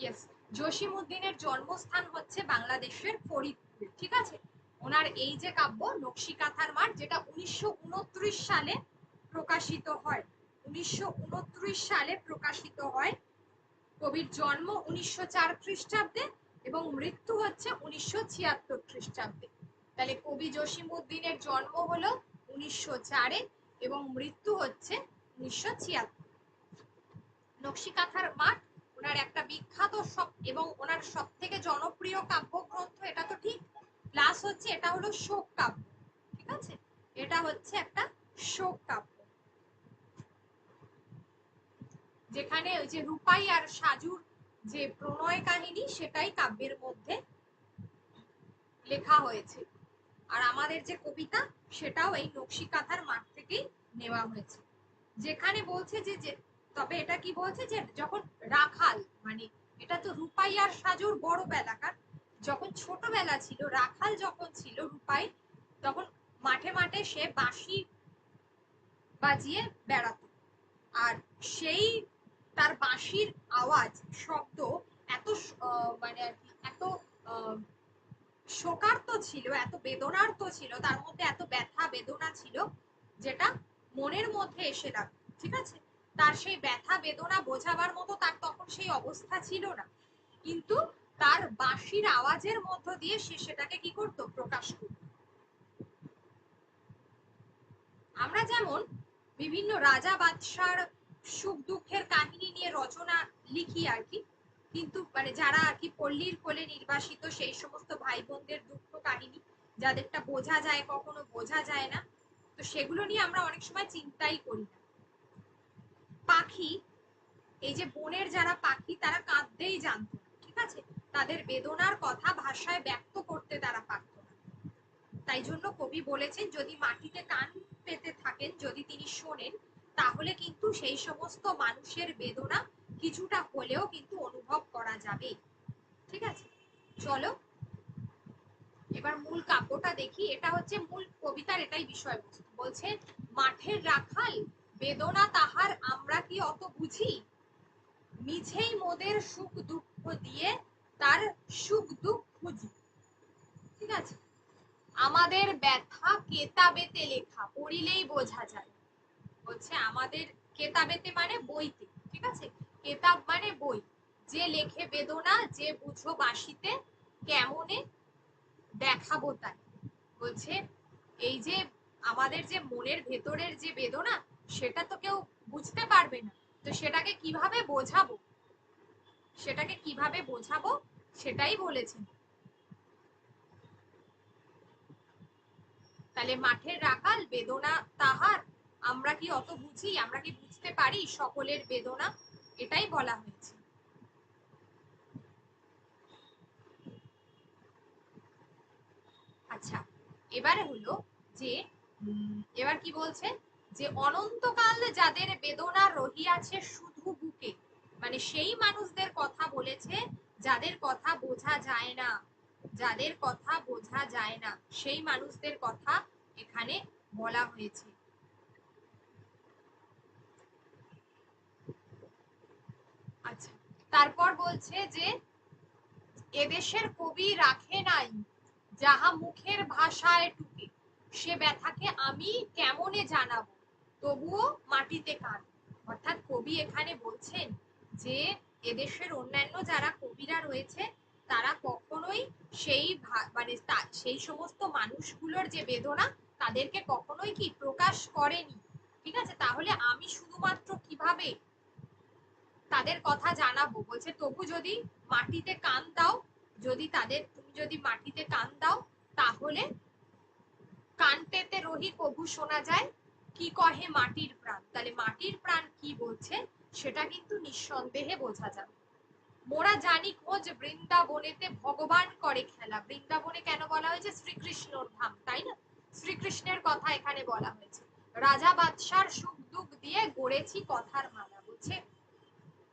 Yes, জসিমউদ্দিনের জন্মস্থান হচ্ছে বাংলাদেশের ফরিদপুর, ঠিক আছে। ওনার এই যে কাব্য নকশিকাঁথার মাঠ, যেটা 1929 সালে প্রকাশিত হয়, 1929 সালে প্রকাশিত হয়। কবির জন্ম 1904 খ্রিস্টাব্দে এবং মৃত্যু হচ্ছে 1976 খ্রিস্টাব্দে। তাহলে কবি জসিমউদ্দিনের জন্ম হলো 1904-এ এবং মৃত্যু হচ্ছে 1976। নকশিকাঁথার মাঠ ওনার একটা বিখ্যাত সব এবং ওনার সব থেকে জনপ্রিয় কাব্যগ্রন্থ, এটা তো ঠিক। প্লাস হচ্ছে এটা হলো শোক কাব্য, ঠিক আছে। এটা হচ্ছে একটা শোক কাব্য, যেখানে ওই যে রূপাই আর সাজুর যে প্রণয় কাহিনী সেটাই কাব্যের মধ্যে লেখা হয়েছে। আর আমাদের যে কবিতা সেটাও এই নকশিকাঁথার মাঠ থেকেই নেওয়া হয়েছে। যেখানে বলছে যে তবে এটা কি বলছে যে যখন রাখাল, মানে এটা তো রূপাই আর সাজুর বড় বেলাকার, যখন ছোটবেলা ছিল, রাখাল যখন ছিল রূপাই, তখন মাঠে মাঠে সে বাঁশি বাজিয়ে বেড়াতো। আর সেই তার বাঁশির আওয়াজ, শব্দ এত মানে আর কি এত শোকার্ত ছিল, এত বেদনার্ত ছিল, তার মধ্যে এত ব্যথা বেদনা ছিল, যেটা মনের মধ্যে এসে লাগতো, ঠিক আছে। তার সেই ব্যথা বেদনা বোঝাবার মতো তার তখন সেই অবস্থা ছিল না, কিন্তু তার বাঁশির আওয়াজের মধ্য দিয়ে সে সেটাকে কি করতো, প্রকাশ করতো। আমরা যেমন বিভিন্ন রাজা বাদশার সুখ দুঃখের কাহিনী নিয়ে রচনা লিখি আর কি, কিন্তু মানে যারা আর কি পল্লীর কোলে নির্বাসিত সেই সমস্ত ভাই বোনদের দুঃখ কাহিনী, যাদেরটা বোঝা যায় কখনো বোঝা যায় না, তো সেগুলো নিয়ে আমরা অনেক সময় চিন্তাই করি না। পাখি, এই যে বনের যারা পাখি তারা কাঁদতেই জানতো না, ঠিক আছে। তাদের বেদনার কথা ভাষায় ব্যক্ত করতে তারা পারত না। তাই জন্য কবি বলেছেন, যদি মাটিতে কান পেতে থাকেন, যদি তিনি শোনেন, তাহলে কিন্তু সেই সমস্ত মানুষের বেদনা কিছুটা হলেও কিন্তু অনুভব করা যাবে, ঠিক আছে। চলো এবার মূল কাব্যটা দেখি। এটা হচ্ছে মূল কবিতার এটাই বিষয়বস্তু। বলছে, মাঠের রাখাল বেদনা তাহার আমরা কি অত বুঝি, মিছেই মোদের সুখ দুঃখ দিয়ে তার সুখ দুঃখ খুঁজি, ঠিক আছে। আমাদের ব্যথা কেতাবেতে লেখা, পড়িলেই বোঝা যায়। বলছে আমাদের কেতাবেতে মানে বইতে, ঠিক আছে। কেতাব মানে বই। যে লেখে বেদনা, যে বুঝো বাসিতে, কেমনে দেখাবো তাই। বলছে এই যে আমাদের যে মনের ভেতরের যে বেদনা, সেটা তো কেউ বুঝতে পারবে না, তো সেটাকে কিভাবে বোঝাবো, সেটাকে কিভাবে বোঝাবো সেটাই বলেছেন। তাহলে মাঠের রাখাল বেদনা তাহার আমরা কি অত বুঝি, আমরা কি বুঝতে পারি সকলের বেদনা, এটাই বলা হয়েছে। আচ্ছা, এবারে হলো যে এবার কি বলছে, যে অনন্তকাল যাদের বেদনা রহিয়াছে শুধু বুকে, মানে সেই মানুষদের কথা বলেছে যাদের কথা বোঝা যায় না, যাদের কথা বোঝা যায় না সেই মানুষদের কথা এখানে বলা হয়েছে। আচ্ছা, তারপর বলছে যে এদেশের কবি রাখে নাই যাহা মুখের ভাষায় টুকে, সে ব্যথাকে আমি কেমনে জানাবো, তবুও মাটিতে কান। অর্থাৎ কবি এখানে বলছেন যে এদেশের অন্যান্য যারা কবিরা রয়েছে তারা কখনোই সেই মানে সেই সমস্ত মানুষগুলোর যে বেদনা তাদেরকে কখনোই কি প্রকাশ করেনি, ঠিক আছে। তাহলে আমি শুধুমাত্র কিভাবে তাদের কথা জানাবো। বলছে তবু যদি মাটিতে কান দাও, যদি তাদের তুমি যদি মাটিতে কান দাও, তাহলে কান পেতে রহি কবু শোনা যায় কি কহে মাটির প্রাণ। তাহলে মাটির প্রাণ কি বলছে সেটা কিন্তু নিঃসন্দেহে বোঝা যাবে। মোরা জানি খোঁজ বৃন্দাবনেতে ভগবান করে খেলা। বৃন্দাবনে কেন বলা হয়েছে, শ্রীকৃষ্ণর ধাম, তাই না। শ্রীকৃষ্ণের কথা এখানে বলা হয়েছে। রাজা বাদশার সুখ দুঃখ দিয়ে গড়েছি কথার মালা। বলছে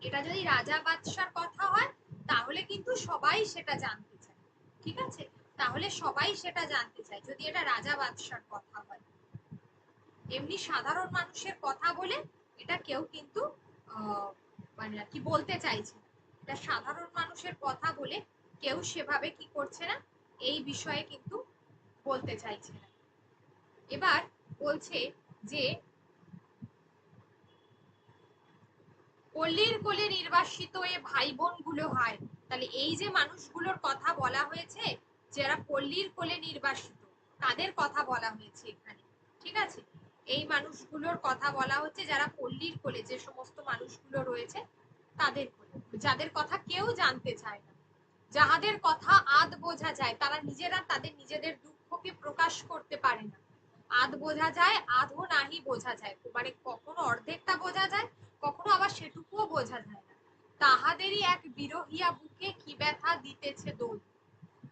এটা যদি রাজা বাদশার কথা হয় তাহলে কিন্তু সবাই সেটা জানতে চায়, ঠিক আছে। তাহলে সবাই সেটা জানতে চায় যদি এটা রাজা বাদশার কথা হয়। এমনি সাধারণ মানুষের কথা বলে এটা কেউ কিন্তু মানে কি বলতে চাইছে। এটা সাধারণ মানুষের কথা বলে কেউ সেভাবে কি করছে না, এই বিষয়ে কিন্তু বলতে চাইছে না। এবার বলছে যে পল্লীর কোলে নির্বাসিত এ ভাই বোন গুলো হয়, তাহলে এই যে মানুষগুলোর কথা বলা হয়েছে যারা পল্লীর কোলে নির্বাসিত, তাদের কথা বলা হয়েছে এখানে। ঠিক আছে, এই মানুষগুলোর কথা বলা হচ্ছে যারা পল্লীর কোলে, যে সমস্ত মানুষগুলো রয়েছে তাদের কোলে, যাদের কথা কেউ জানতে চায় না, যাহাদের কথা আধ বোঝা যায়, তারা নিজেরা তাদের নিজেদের দুঃখকে প্রকাশ করতে পারে না। আধ বোঝা যায়, আধও নাহি বোঝা যায়, মানে কখনো অর্ধেকটা বোঝা যায়, কখনো আবার সেটুকুও বোঝা যায় না। তাহাদেরই এক বিরহিয়া বুকে কি ব্যথা দিতেছে দোল,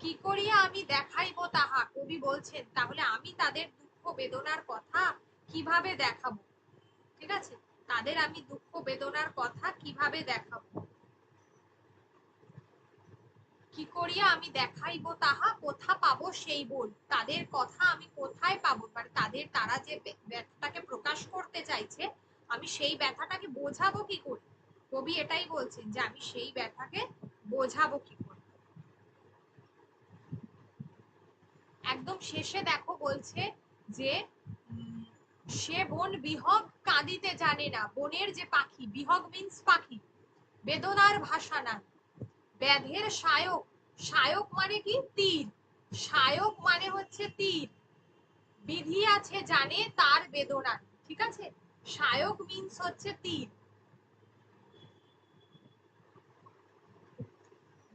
কি করিয়া আমি দেখাইব তাহা। কবি বলছেন তাহলে আমি তাদের দুঃখ বেদনার কথা কিভাবে দেখাবো। ঠিক আছে, তাদের আমি দুঃখ বেদনার কথা কিভাবে দেখাবো, কি করিয়া আমি দেখাইব তাহা, কোথা পাবো সেই বল। তাদের কথা আমি কোথায় পাবো, মানে তাদের, তারা যে ব্যথাটাকে প্রকাশ করতে চাইছে, আমি সেই ব্যথাটাকে বোঝাবো কি করে। কবি এটাই বলছেন যে আমি সেই ব্যথাকে বোঝাবো কি করে। একদম শেষে দেখো বলছে যে সে বন বিহগ কাঁদিতে জানে না। বনের যে পাখি, বিহগ মিন্স পাখি, বেদনার ভাষা না। ব্যাধের সায়ক, সায়ক মানে কি তীর, সায়ক মানে হচ্ছে তীর, বিধি আছে জানে তার বেদনা। ঠিক আছে, সায়ক মিন্স হচ্ছে তীর।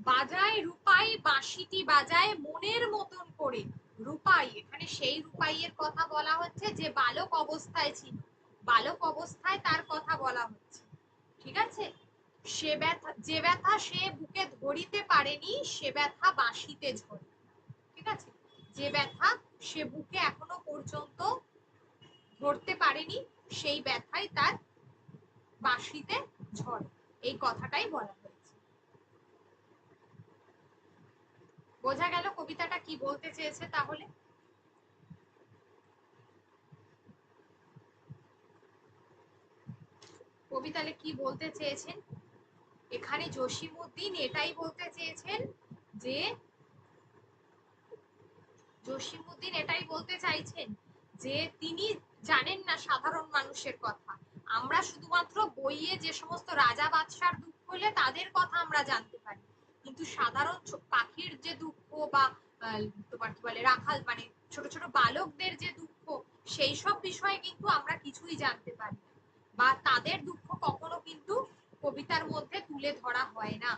বাজায় রূপাই বাঁশিটি বাজায় মনের মতন করে। রূপাই, এখানে সেই রূপাইয়ের কথা বলা হচ্ছে যে বালক অবস্থায় ছিল, বালক অবস্থায় তার কথা বলা হচ্ছে। ঠিক আছে, সে ব্যথা, যে ব্যথা সে বুকে ধরিতে পারেনি সে ব্যথা বাঁশিতে ঝরে। ঠিক আছে, যে ব্যথা সে বুকে এখনো পর্যন্ত ধরতে পারেনি সেই ব্যথাই তার বাঁশিতে ঝড়ে, এই কথাটাই বলা হয়েছে। বোঝা গেল কবিতাটা কি বলতে চেয়েছে তাহলে। কবি তাহলে কি বলতে চেয়েছেন এখানে, জসিমউদ্দিন এটাই বলতে চেয়েছেন যে, জসিমউদ্দিন এটাই বলতে চাইছেন যে তিনি জানেন না সাধারণ মানুষের কথা। আমরা শুধুমাত্র বইয়ে যে সমস্ত রাজা বাদশার দুঃখ হলে তাদের কথা আমরা জানতে পারি, কিন্তু সাধারণ পাখির যে দুঃখ বা তোমার কি বলে রাখাল মানে ছোট ছোট বালকদের যে দুঃখ, সেই সব বিষয়ে কিন্তু আমরা কিছুই জানতে পারি না, বা তাদের দুঃখ কখনো কিন্তু কবিতার মধ্যে তুলে ধরা হয় না,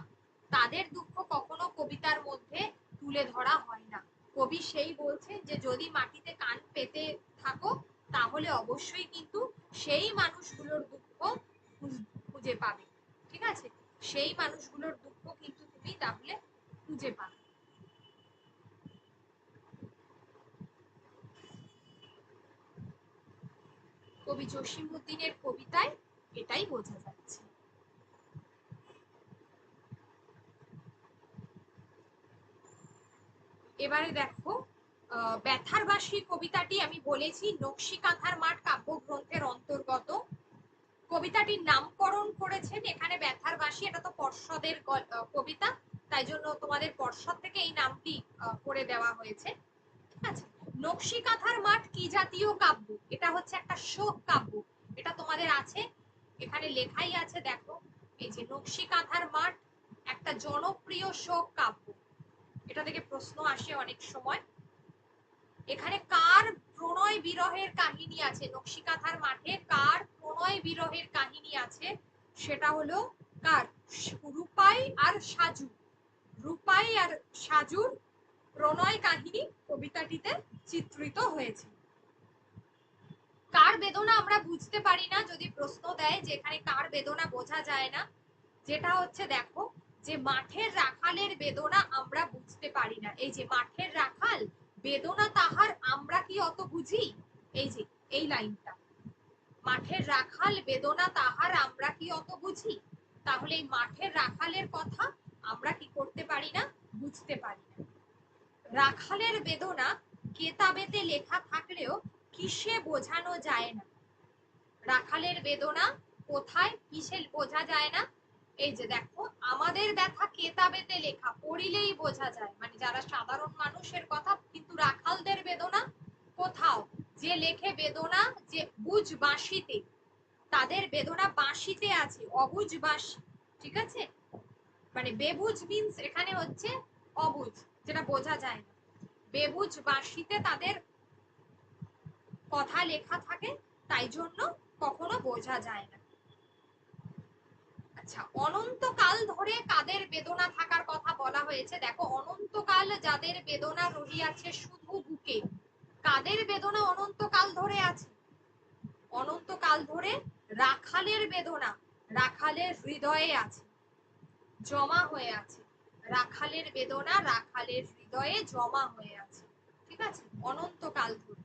তাদের দুঃখ কখনো কবিতার মধ্যে তুলে ধরা হয় না। কবি সেই বলছেন যে যদি মাটিতে কান পেতে থাকো তাহলে অবশ্যই কিন্তু সেই মানুষগুলোর দুঃখ খুঁজে পাবে। ঠিক আছে, সেই মানুষগুলোর দুঃখ কিন্তু তুমি তাহলে খুঁজে পাবে। কবি জসিমউদ্দিনের কবিতায় এটাই বোঝা যাচ্ছে। এবারে দেখো, ব্যথার বাঁশি কবিতাটি আমি বলেছি নকশি কাঁথার মাঠ কাব্যগ্রন্থের অন্তর্গত। কবিতাটির নামকরণ করেছেন এখানে ব্যথার বাঁশি, এটা তো পর্ষদের কবিতা, তাই জন্য তোমাদের পর্ষদ থেকে এই নামটি করে দেওয়া হয়েছে। ঠিক আছে, নকশি কাঁথার মাঠ কি জাতীয় কাব্য, এটা হচ্ছে একটা শোক কাব্য, এটা তোমাদের আছে এখানে লেখাই আছে দেখো, এই যে নকশি কাঁথার মাঠ একটা জনপ্রিয় শোক কাব্য, এটা থেকে প্রশ্ন আসে অনেক সময়। এখানে কার প্রণয় বিরহের কাহিনী আছে, নকশিকাঁথার মাঠে কার প্রণয় বিরহের কাহিনী আছে, সেটা হলো কার, রূপাই আর সাজু, রূপাই আর সাজুর প্রণয় কাহিনী কবিতাটিতে চিত্রিত হয়েছে। কার বেদনা আমরা বুঝতে পারি না যদি প্রশ্ন দেয় যে এখানে কার বেদনা বোঝা যায় না, যেটা হচ্ছে দেখো যে মাঠের রাখালের বেদনা আমরা বুঝতে পারি না। এই যে মাঠের রাখাল বেদনা তাহার আমরা কি অত বুঝি, এই যে এই লাইনটা, মাঠের রাখাল বেদনা তাহার আমরা কি অত বুঝি, তাহলে এই মাঠের রাখালের কথা আমরা কি করতে পারি না, বুঝতে পারি না। রাখালের বেদনা কেতাবেতে লেখা থাকলেও কিসে বোঝানো যায় না, রাখালের বেদনা কোথায় কিসে বোঝা যায় না, এই যে দেখো, আমাদের ব্যথা কেতাবেতে লেখা, পড়িলেই বোঝা যায়, মানে যারা সাধারণ মানুষের কথা, কিন্তু রাখালদের বেদনা কোথাও, যে লেখে বেদনা যে বুঝ বাঁশিতে, তাদের বেদনা বাঁশিতে আছে, অবুঝ বাঁশি। ঠিক আছে, মানে বেবুঝ মিন্স এখানে হচ্ছে অবুঝ, যেটা বোঝা যায় না। বেবুঝ বাঁশিতে তাদের কথা লেখা থাকে, তাই জন্য কখনো বোঝা যায় না। আচ্ছা, অনন্তকাল ধরে কাদের বেদনা থাকার কথা বলা হয়েছে, দেখো অনন্তকাল যাদের বেদনা রহিয়াছে শুধু বুকে, কাদের বেদনা অনন্তকাল ধরে আছে? অনন্তকাল ধরে রাখালের বেদনা, রাখালের হৃদয়ে আছে, জমা হয়ে আছে। রাখালের বেদনা রাখালের হৃদয়ে জমা হয়ে আছে। ঠিক আছে, অনন্তকাল ধরে।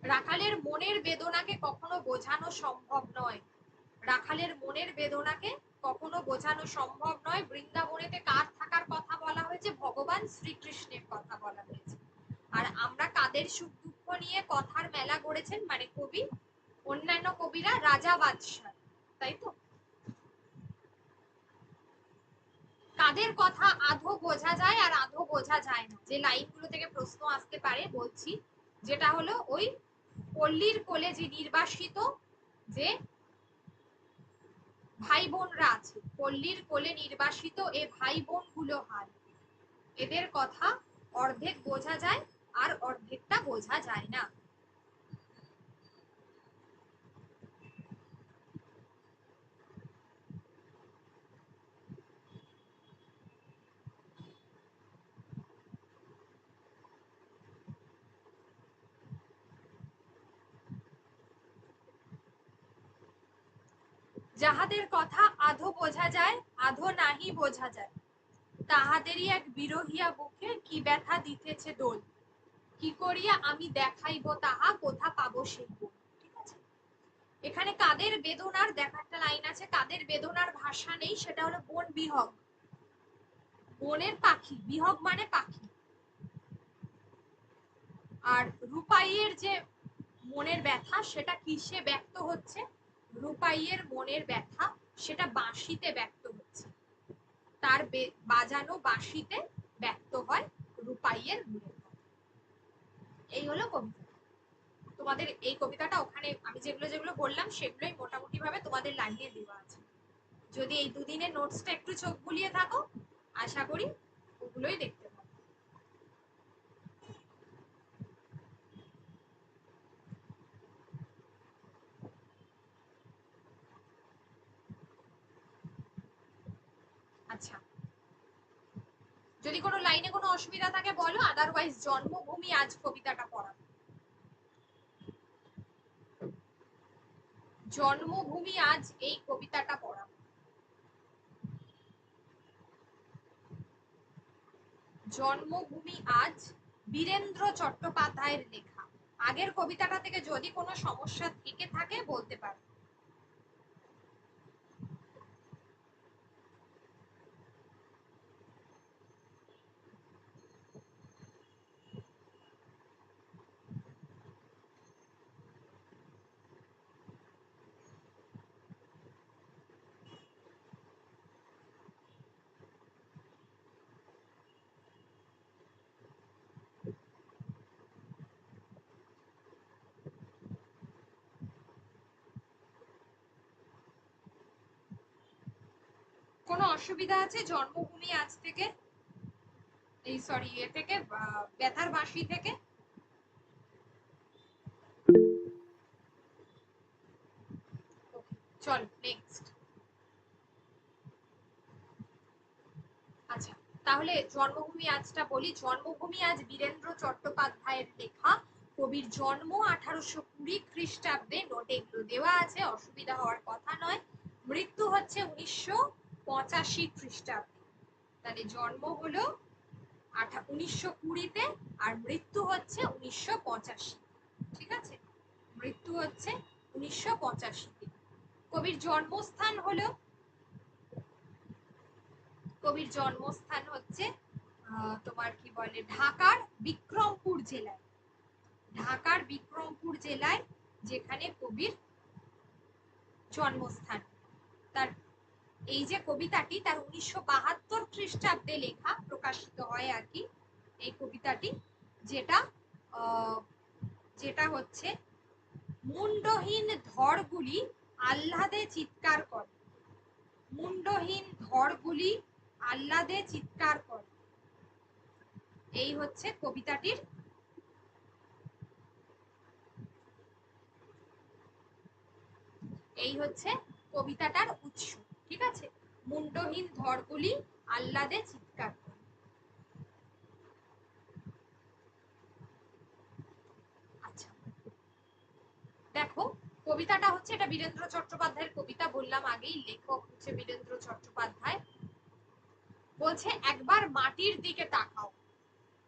রাখালের মনের বেদনাকে কখনো বোঝানো সম্ভব নয়, রাখালের মনের বেদনাকে কখনো বোঝানো সম্ভব নয়। বৃন্দাবনেতে কার থাকার কথা বলা হয়েছে? ভগবান শ্রীকৃষ্ণের কথা বলা হয়েছে। আর আমরা কাদের সুখ দুঃখ নিয়ে কথার মেলা গড়েছেন, মানে কবি, অন্যান্য কবিরা রাজা বাদশাহ, তাই তো? কাদের কথা আধো বোঝা যায় আর আধো বোঝা যায় না, যে লাইনগুলো থেকে প্রশ্ন আসতে পারে বলছি, যেটা হলো ওই পল্লীর কোলে যে নির্বাসিত যে ভাই বোনরা আছে, পল্লীর কোলে নির্বাসিত এ ভাই বোন গুলো হয়, এদের কথা অর্ধেক বোঝা যায় আর অর্ধেকটা বোঝা যায় না। যাহাদের কথা আধো বোঝা যায় আধো নাহি বোঝা যায়, তাহাদেরই এক বিরহিয়া বুকে কি ব্যথা দিতেছে দোল, কি করিয়া আমি দেখাইব তাহা, কোথা পাবো সেই গুণ। ঠিক আছে, এখানে কাদের বেদনার, দেখা একটা লাইন আছে, কাদের বেদনার ভাষা নেই, সেটা হলো বন বিহগ, বনের পাখি, বিহগ মানে পাখি। আর রূপাইয়ের যে মনের ব্যথা, সেটা কিসে ব্যক্ত হচ্ছে? রূপাইয়ের মনের ব্যথা সেটা বাঁশিতে ব্যক্ত হচ্ছে, তার বাজানো বাঁশিতে ব্যক্ত হয় রূপাইয়ের মনের ব্যথা। এই হলো কবিতা। তোমাদের এই কবিতাটা ওখানে আমি যেগুলো যেগুলো বললাম সেগুলোই মোটামুটি ভাবে তোমাদের লাইনে দেওয়া আছে। যদি এই দুদিনের নোটসটা একটু চোখ বুলিয়ে থাকো, আশা করি ওগুলোই দেখতে পাবো। আচ্ছা, যদি কোনো লাইনে কোনো অসুবিধা থাকে বলো, আদারওয়াইজ জন্মভূমি আজ কবিতাটা পড়া। জন্মভূমি আজ এই কবিতাটা পড়া। জন্মভূমি আজ বীরেন্দ্র চট্টোপাধ্যায়ের লেখা। আগের কবিতাটা থেকে যদি কোনো সমস্যা থেকে থাকে বলতে পারো। কোনো অসুবিধা আছে জন্মভূমি আজ থেকে, এই সরি এ থেকে, ব্যথার বাঁশি থেকে? চল নেক্সট। আচ্ছা, তাহলে জন্মভূমি আজটা বলি। জন্মভূমি আজ বীরেন্দ্র চট্টোপাধ্যায়ের লেখা। কবির জন্ম 1820 খ্রিস্টাব্দে, নোটে এগুলো দেওয়া আছে, অসুবিধা হওয়ার কথা নয়। মৃত্যু হচ্ছে 1985 খ্রিস্টাব্দে। তাহলে জন্ম হলো 1920-তে আর মৃত্যু হচ্ছে 1985। ঠিক আছে, মৃত্যু হচ্ছে 1985-তে। কবির জন্মস্থান হলো, কবির জন্মস্থান হচ্ছে তোমার কি বলে, ঢাকার বিক্রমপুর জেলায়। ঢাকার বিক্রমপুর জেলায় যেখানে কবির জন্মস্থান। তার এই যে কবিতাটি তার 1972 খ্রিস্টাব্দে লেখা, প্রকাশিত হয় আর কি এই কবিতাটি, যেটা যেটা হচ্ছে মুন্ডহীন ধরগুলি আহ্লাদে চিৎকার করে, মুন্ডহীন ধরগুলি আহ্লাদে চিৎকার করে। এই হচ্ছে কবিতাটির এই হচ্ছে কবিতাটার উৎস। ঠিক আছে, মুন্ডহীন ধরগুলি আহ্লাদে চিৎকার করে। আচ্ছা দেখো, কবিতাটা হচ্ছে, এটা বীরেন্দ্র চট্টোপাধ্যায়ের কবিতা, বললাম আগেই, লেখক হচ্ছে বীরেন্দ্র চট্টোপাধ্যায়। বলছে একবার মাটির দিকে তাকাও,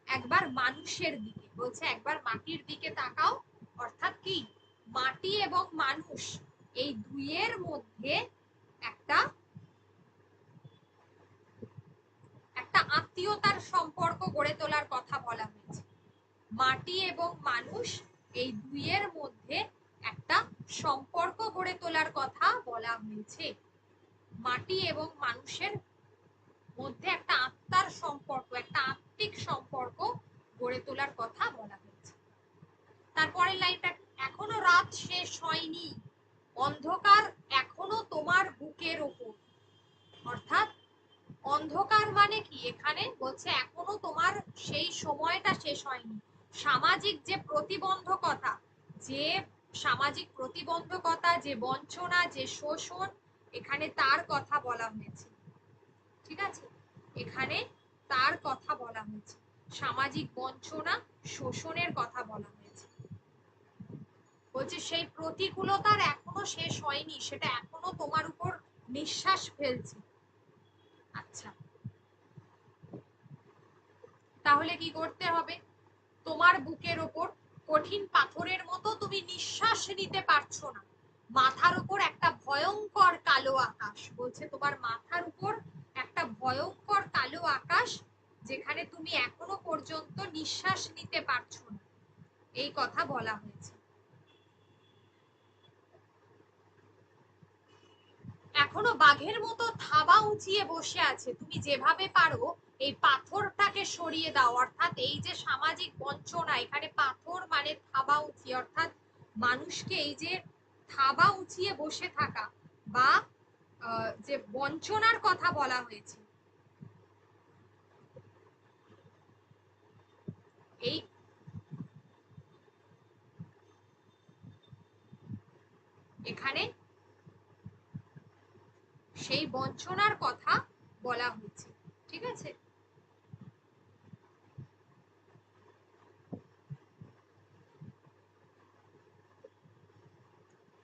একবার মানুষের দিকে, বলছে একবার মাটির দিকে তাকাও, অর্থাৎ কি মাটি এবং মানুষ এই দুইয়ের মধ্যে একটা একটা আত্মীয়তার সম্পর্ক গড়ে তোলার কথা বলা হয়েছে। মাটি এবং মানুষ এই দুইয়ের মধ্যে একটা সম্পর্ক গড়ে তোলার কথা বলা হয়েছে। মাটি এবং মানুষের মধ্যে একটা আত্মার সম্পর্ক, একটা আত্মিক সম্পর্ক গড়ে তোলার কথা বলা হয়েছে। তারপরের লাইনটা, এখনো রাত শেষ হয়নি, অন্ধকার এখনো তোমার বুকের ওপর। অর্থাৎ অন্ধকার মানে কি, এখানে বলছে এখনো তোমার সেই সময়টা শেষ হয়নি। সামাজিক যে প্রতিবন্ধকতা, যে সামাজিক প্রতিবন্ধকতা, যে বঞ্চনা, যে শোষণ, এখানে তার কথা বলা হয়েছে। ঠিক আছে, এখানে তার কথা বলা হয়েছে, সামাজিক বঞ্চনা, শোষণের কথা বলা হয়েছে। বলছে সেই প্রতিকূলতার এখনো শেষ হয়নি, সেটা এখনো তোমার উপর নিঃশ্বাস ফেলছে। আচ্ছা, তাহলে কি করতে হবে? তোমার বুকের ওপর কঠিন পাথরের মতো তুমি নিঃশ্বাস নিতে পারছো না, মাথার উপর একটা ভয়ঙ্কর কালো আকাশ। বলছে তোমার মাথার উপর একটা ভয়ঙ্কর কালো আকাশ, যেখানে তুমি এখনো পর্যন্ত নিঃশ্বাস নিতে পারছো না, এই কথা বলা হয়েছে। এখনো বাঘের মতো থাবা উঁচিয়ে বসে আছে, তুমি যেভাবে পারো এই পাথরটাকে সরিয়ে দাও। অর্থাৎ এই যে সামাজিক বঞ্চনা, এখানে পাথর মানে থাবা উঁচিয়ে, অর্থাৎ মানুষকে এই যে থাবা উঁচিয়ে বসে থাকা বা যে বঞ্চনার কথা বলা হয়েছে, এই এখানে সেই বঞ্চনার কথা বলা হয়েছে। ঠিক আছে,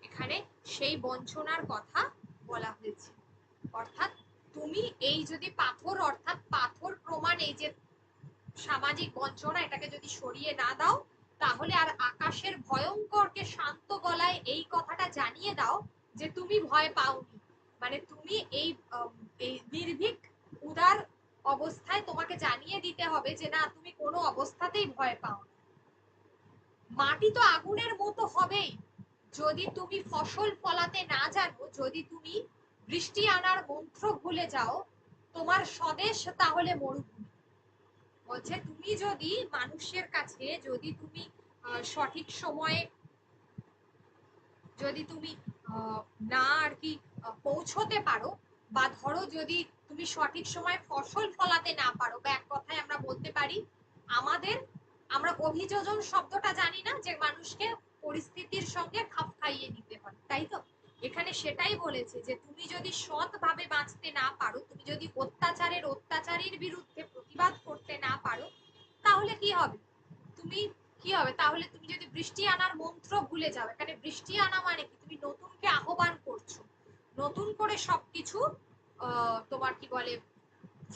এখানে সেই বঞ্চনার কথা বলা হয়েছে। অর্থাৎ তুমি এই যদি পাথর, অর্থাৎ পাথর প্রমাণ এই যে সামাজিক বঞ্চনা, এটাকে যদি সরিয়ে না দাও, তাহলে আর আকাশের ভয়ঙ্করকে শান্ত গলায় এই কথাটা জানিয়ে দাও যে তুমি ভয় পাওনি। মানে তুমি এই নির্ভীক উদার অবস্থায় তোমাকে জানিয়ে দিতে হবে যে না, তুমি কোনো অবস্থাতেই ভয় পাও না। মাটি তো আগুনের মতো হবেই যদি তুমি ফসল ফলাতে না জানো, যদি তুমি বৃষ্টি আনার মন্ত্র ভুলে যাও, তোমার স্বদেশ তাহলে মরুভূমি। বলছে তুমি যদি মানুষের কাছে, যদি তুমি সঠিক সময়ে, যদি তুমি না আর কি পৌঁছতে পারো, বা ধরো যদি তুমি সঠিক সময় ফসল ফলাতে না পারো, বা এক কথায় আমরা বলতে পারি আমাদের, আমরা অভিযোজন শব্দটা জানি না, যে মানুষকে পরিস্থিতির সঙ্গে খাপ খাইয়ে নিতে হয়, তাই তো? এখানে সেটাই বলেছে যে তুমি যদি সৎভাবে বাঁচতে না পারো, তুমি যদি অত্যাচারীর বিরুদ্ধে প্রতিবাদ করতে না পারো, তাহলে কি হবে? তুমি কি হবে তাহলে? তুমি যদি বৃষ্টি আনার মন্ত্র ভুলে যাও, এখানে বৃষ্টি আনা মানে কি, তুমি নতুনকে আহ্বান করছো, নতুন করে সবকিছু তোমার কি বলে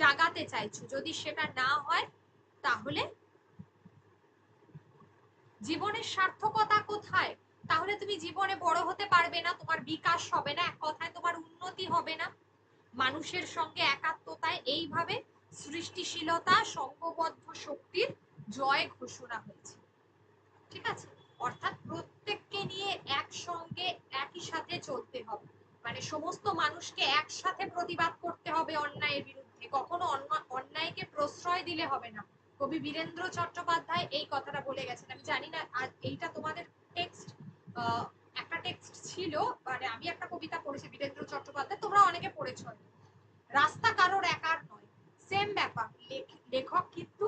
জাগাতে চাইছো, যদি সেটা না হয়, তাহলে জীবনের সার্থকতা কোথায়? তাহলে তুমি জীবনে বড় হতে পারবে না, তোমার বিকাশ হবে না, এক কথায় তোমার উন্নতি হবে না। মানুষের সঙ্গে একাত্মতায় এইভাবে সৃষ্টিশীলতা, সংঘবদ্ধ শক্তির জয় ঘোষণা হয়েছে। ঠিক আছে, অর্থাৎ প্রত্যেককে নিয়ে একসঙ্গে একই সাথে চলতে হবে। মানে সমস্ত মানুষকে একসাথে প্রতিবাদ করতে হবে অন্যায়ের বিরুদ্ধে, কখনো অন্যায়কে প্রশ্রয় দিলে হবে না। কবি বীরেন্দ্র চট্টোপাধ্যায় এই কথাটা বলে গেছেন। আমি জানি না আর এইটা তোমাদের টেক্সট, একটা টেক্সট ছিল, মানে আমি একটা কবিতা পড়েছি বীরেন্দ্র চট্টোপাধ্যায়, তোমরা অনেকে পড়েছো। রাস্তা কারোর একার নয়, সেম ব্যাপার। লেখক কিন্তু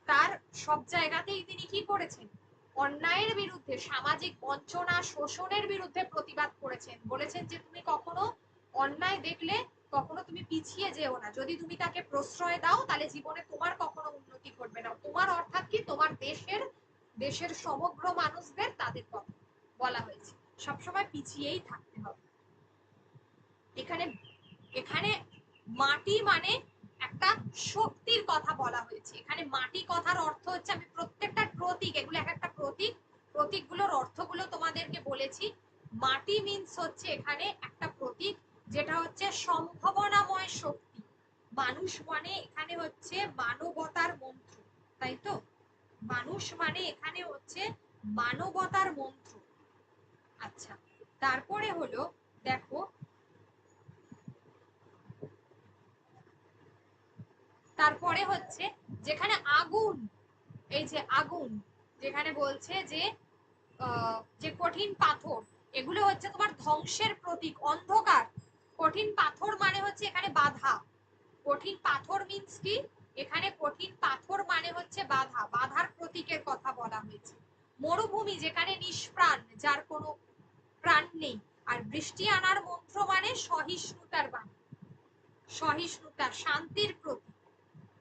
তার সব জায়গাতেই তিনি কি করেছেন, অন্যায়ের বিরুদ্ধে, সামাজিক বঞ্চনা শোষণের বিরুদ্ধে প্রতিবাদ করেছেন। বলেছেন যে তুমি কখনো অন্যায় দেখলে কখনো তুমি পিছিয়ে যেও না, যদি তুমি তাকে প্রশ্রয় দাও তাহলে জীবনে তোমার কখনো উন্নতি ঘটবে না। তোমার অর্থাৎ কি, তোমার দেশের সমগ্র মানুষদের, তাদের কথা বলা হয়েছে, সবসময় পিছিয়েই থাকতে হবে। এখানে এখানে মাটি মানে একটা শক্তির কথা বলা হয়েছে। এখানে মাটি কথার অর্থ হচ্ছে, আমি প্রত্যেকটা প্রতীক, এগুলো এক একটা প্রতীক, প্রতীকগুলোর অর্থগুলো তোমাদেরকে বলেছি। মাটি মিন্স হচ্ছে এখানে একটা প্রতীক যেটা হচ্ছে সম্ভাবনাময় শক্তি। মানুষ মানে এখানে হচ্ছে মানবতার মন্ত্র, তাই তো? মানুষ মানে এখানে হচ্ছে মানবতার মন্ত্র। আচ্ছা, তারপরে হলো দেখো, তারপরে হচ্ছে যেখানে আগুন, এই যে আগুন, যেখানে বলছে যে যে কঠিন পাথর, এগুলো হচ্ছে তোমার ধ্বংসের প্রতীক। অন্ধকার, কঠিন পাথর মানে হচ্ছে এখানে বাধা। কঠিন পাথর মিন্স কি, এখানে কঠিন পাথর মানে হচ্ছে বাধা, বাধার প্রতীকের কথা বলা হয়েছে। মরুভূমি যেখানে নিষ্প্রাণ, যার কোনো প্রাণ নেই। আর বৃষ্টি আনার মন্ত্র মানে সহিষ্ণুতার বাণী, সহিষ্ণুতা, শান্তির প্রতীক।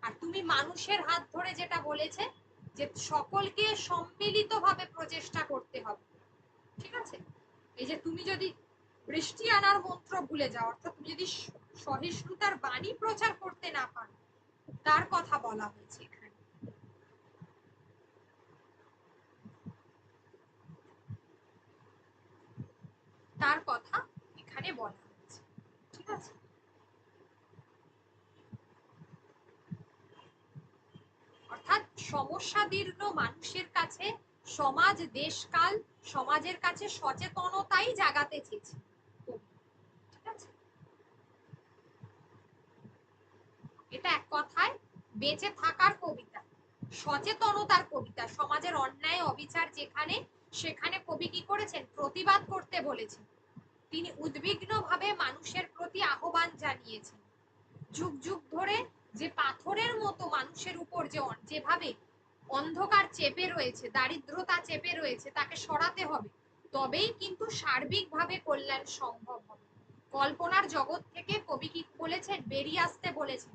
আর তুমি মানুষের হাত ধরে যেটা বলেছে, যে সকলকে সম্মিলিতভাবে প্রচেষ্টা করতে হবে, ঠিক আছে? এই যে তুমি যদি বৃষ্টি আনার মন্ত্র ভুলে যাও, অর্থাৎ তুমি যদি সহিষ্ণুতার বাণী প্রচার করতে না পারো, তার কথা বলা হয়েছে এখানে। তার কথা এখানে বলা হয়েছে, ঠিক আছে? অর্থাৎ সমস্যাদীর্ণ মানুষের কাছে সমাজ, দেশকাল, সমাজের কাছে সচেতনতাই জাগাতে চেয়েছে, ঠিক আছে? এটা এক কথায় বেঁচে থাকার কবিতা, সচেতনতার কবিতা। সমাজের অন্যায় অবিচার যেখানে, সেখানে কবি কি করেছেন, প্রতিবাদ করতে বলেছেন। তিনি উদ্বিগ্নভাবে মানুষের প্রতি আহ্বান জানিয়েছেন। যুগ যুগ ধরে যে পাথরের মতো মানুষের উপর যেভাবে অন্ধকার চেপে রয়েছে, দারিদ্রতা চেপে রয়েছে, তাকে সরাতে হবে, তবেই কিন্তু সার্বিকভাবে কল্যাণ সম্ভব হবে। কল্পনার জগৎ থেকে কবি কি বলেছেন, বেরিয়ে আসতে বলেছেন।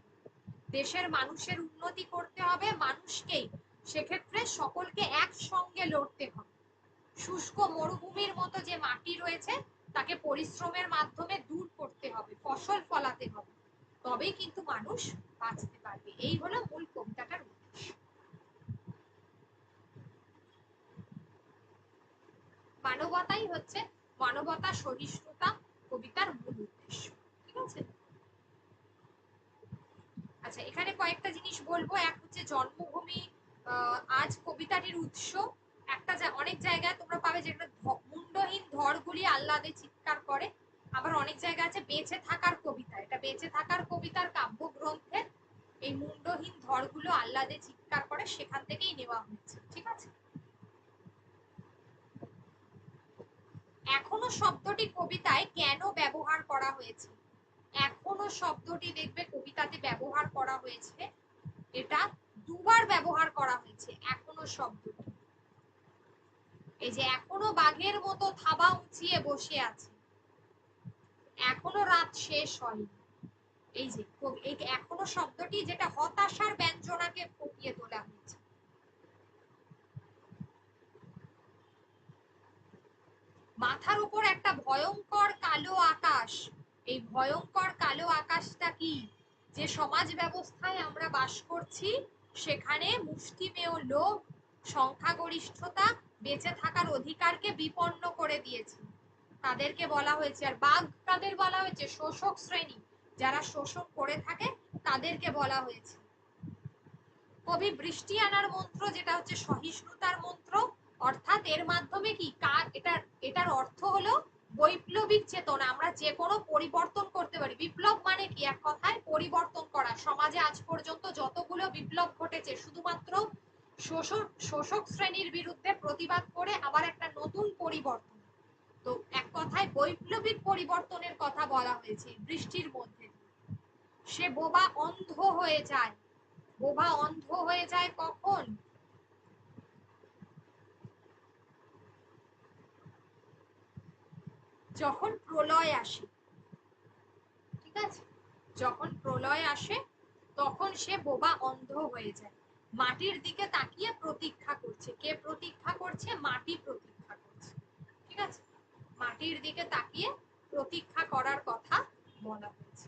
দেশের মানুষের উন্নতি করতে হবে মানুষকেই, সেক্ষেত্রে সকলকে একসঙ্গে লড়তে হবে। শুষ্ক মরুভূমির মতো যে মাটি রয়েছে, তাকে পরিশ্রমের মাধ্যমে দূর করতে হবে, ফসল ফলাতে হবে, তবেই কিন্তু মানুষ বাঁচতে পারবে। এই হলো মূল কবিতাটার উদ্দেশ্য। মানবতাই হচ্ছে, মানবতা সহিষ্ণুতা কবিতার মূল উদ্দেশ্য, ঠিক আছে? আচ্ছা, এখানে কয়েকটা জিনিস বলবো। এক হচ্ছে জন্মভূমি আজ কবিতাটির উৎস। একটা অনেক জায়গায় তোমরা পাবে যেটা মুন্ডহীন ধরগুলি আহ্লাদে চিৎকার করে। আবার অনেক জায়গা আছে বেঁচে থাকার কবিতা, এটা বেঁচে থাকার কবিতার কাব্যগ্রন্থের এই মুন্ডহীন ধরগুলো আহ্লাদে চিৎকার করে, সেখান থেকেই নেওয়া হয়েছে, ঠিক আছে? এখনো শব্দটি কবিতায় কেন ব্যবহার করা হয়েছে? এখনো শব্দটি দেখবে কবিতাতে ব্যবহার করা হয়েছে, এটা দুবার ব্যবহার করা হয়েছে এখনো শব্দটি। এই যে এখনো বাঘের মতো থাবা উঁচিয়ে বসে আছে, এখনো রাত শেষ হয়নি। এই যে এই এখনো শব্দটি, যেটা হতাশার ব্যঞ্জনাকে ফুটিয়ে তোলা হয়েছে। মাথার উপর একটা ভয়ঙ্কর কালো আকাশ, এই ভয়ঙ্কর কালো আকাশটা কি, যে সমাজ ব্যবস্থায় আমরা বাস করছি, সেখানে মুষ্টিমেয় লোক, সংখ্যাগরিষ্ঠতা বেঁচে থাকার অধিকারকে বিপন্ন করে দিয়েছে, তাদেরকে বলা হয়েছে। আর বাঘ কাদের বলা হয়েছে, শোষক শ্রেণী, যারা শোষণ করে থাকে তাদেরকে বলা হয়েছে। কবি বৃষ্টি আনার মন্ত্র, যেটা হচ্ছে সহিষ্ণুতার মন্ত্র, অর্থাৎ এর মাধ্যমে কি, এটার অর্থ হলো বৈপ্লবিক চেতনা, আমরা যে কোনো পরিবর্তন করতে পারি। বিপ্লব মানে কি? এক কথায় পরিবর্তন করা। সমাজে আজ পর্যন্ত যতগুলো বিপ্লব ঘটেছে শুধুমাত্র শোষক শ্রেণীর বিরুদ্ধে প্রতিবাদ করে আবার একটা নতুন পরিবর্তন। তো এক কথায় বৈপ্লবিক পরিবর্তনের কথা বলা হয়েছে। বৃষ্টির মধ্যে সে বোবা অন্ধ হয়ে যায়। বোবা অন্ধ হয়ে যায় কখন? যখন প্রলয় আসে। ঠিক আছে, যখন প্রলয় আসে তখন সে বোবা অন্ধ হয়ে যায়। মাটির দিকে তাকিয়ে প্রতীক্ষা করছে। কে প্রতীক্ষা করছে? মাটি প্রতীক্ষা করছে। ঠিক আছে, মাটির দিকে তাকিয়ে প্রতীক্ষা করার কথা বলা হয়েছে।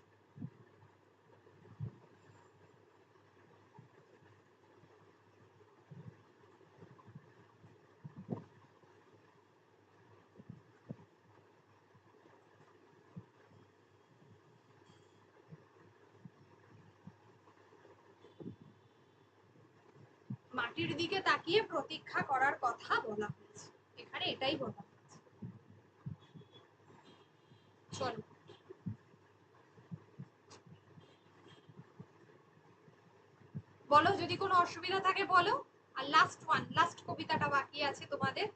মাটির দিকে তাকিয়ে প্রতীক্ষা করার কথা বলা হয়েছে, এখানে এটাই বলা হয়েছে। চলো, বলো যদি কোনো অসুবিধা থাকে বলো। আর লাস্ট কবিতাটা বাকি আছে তোমাদের,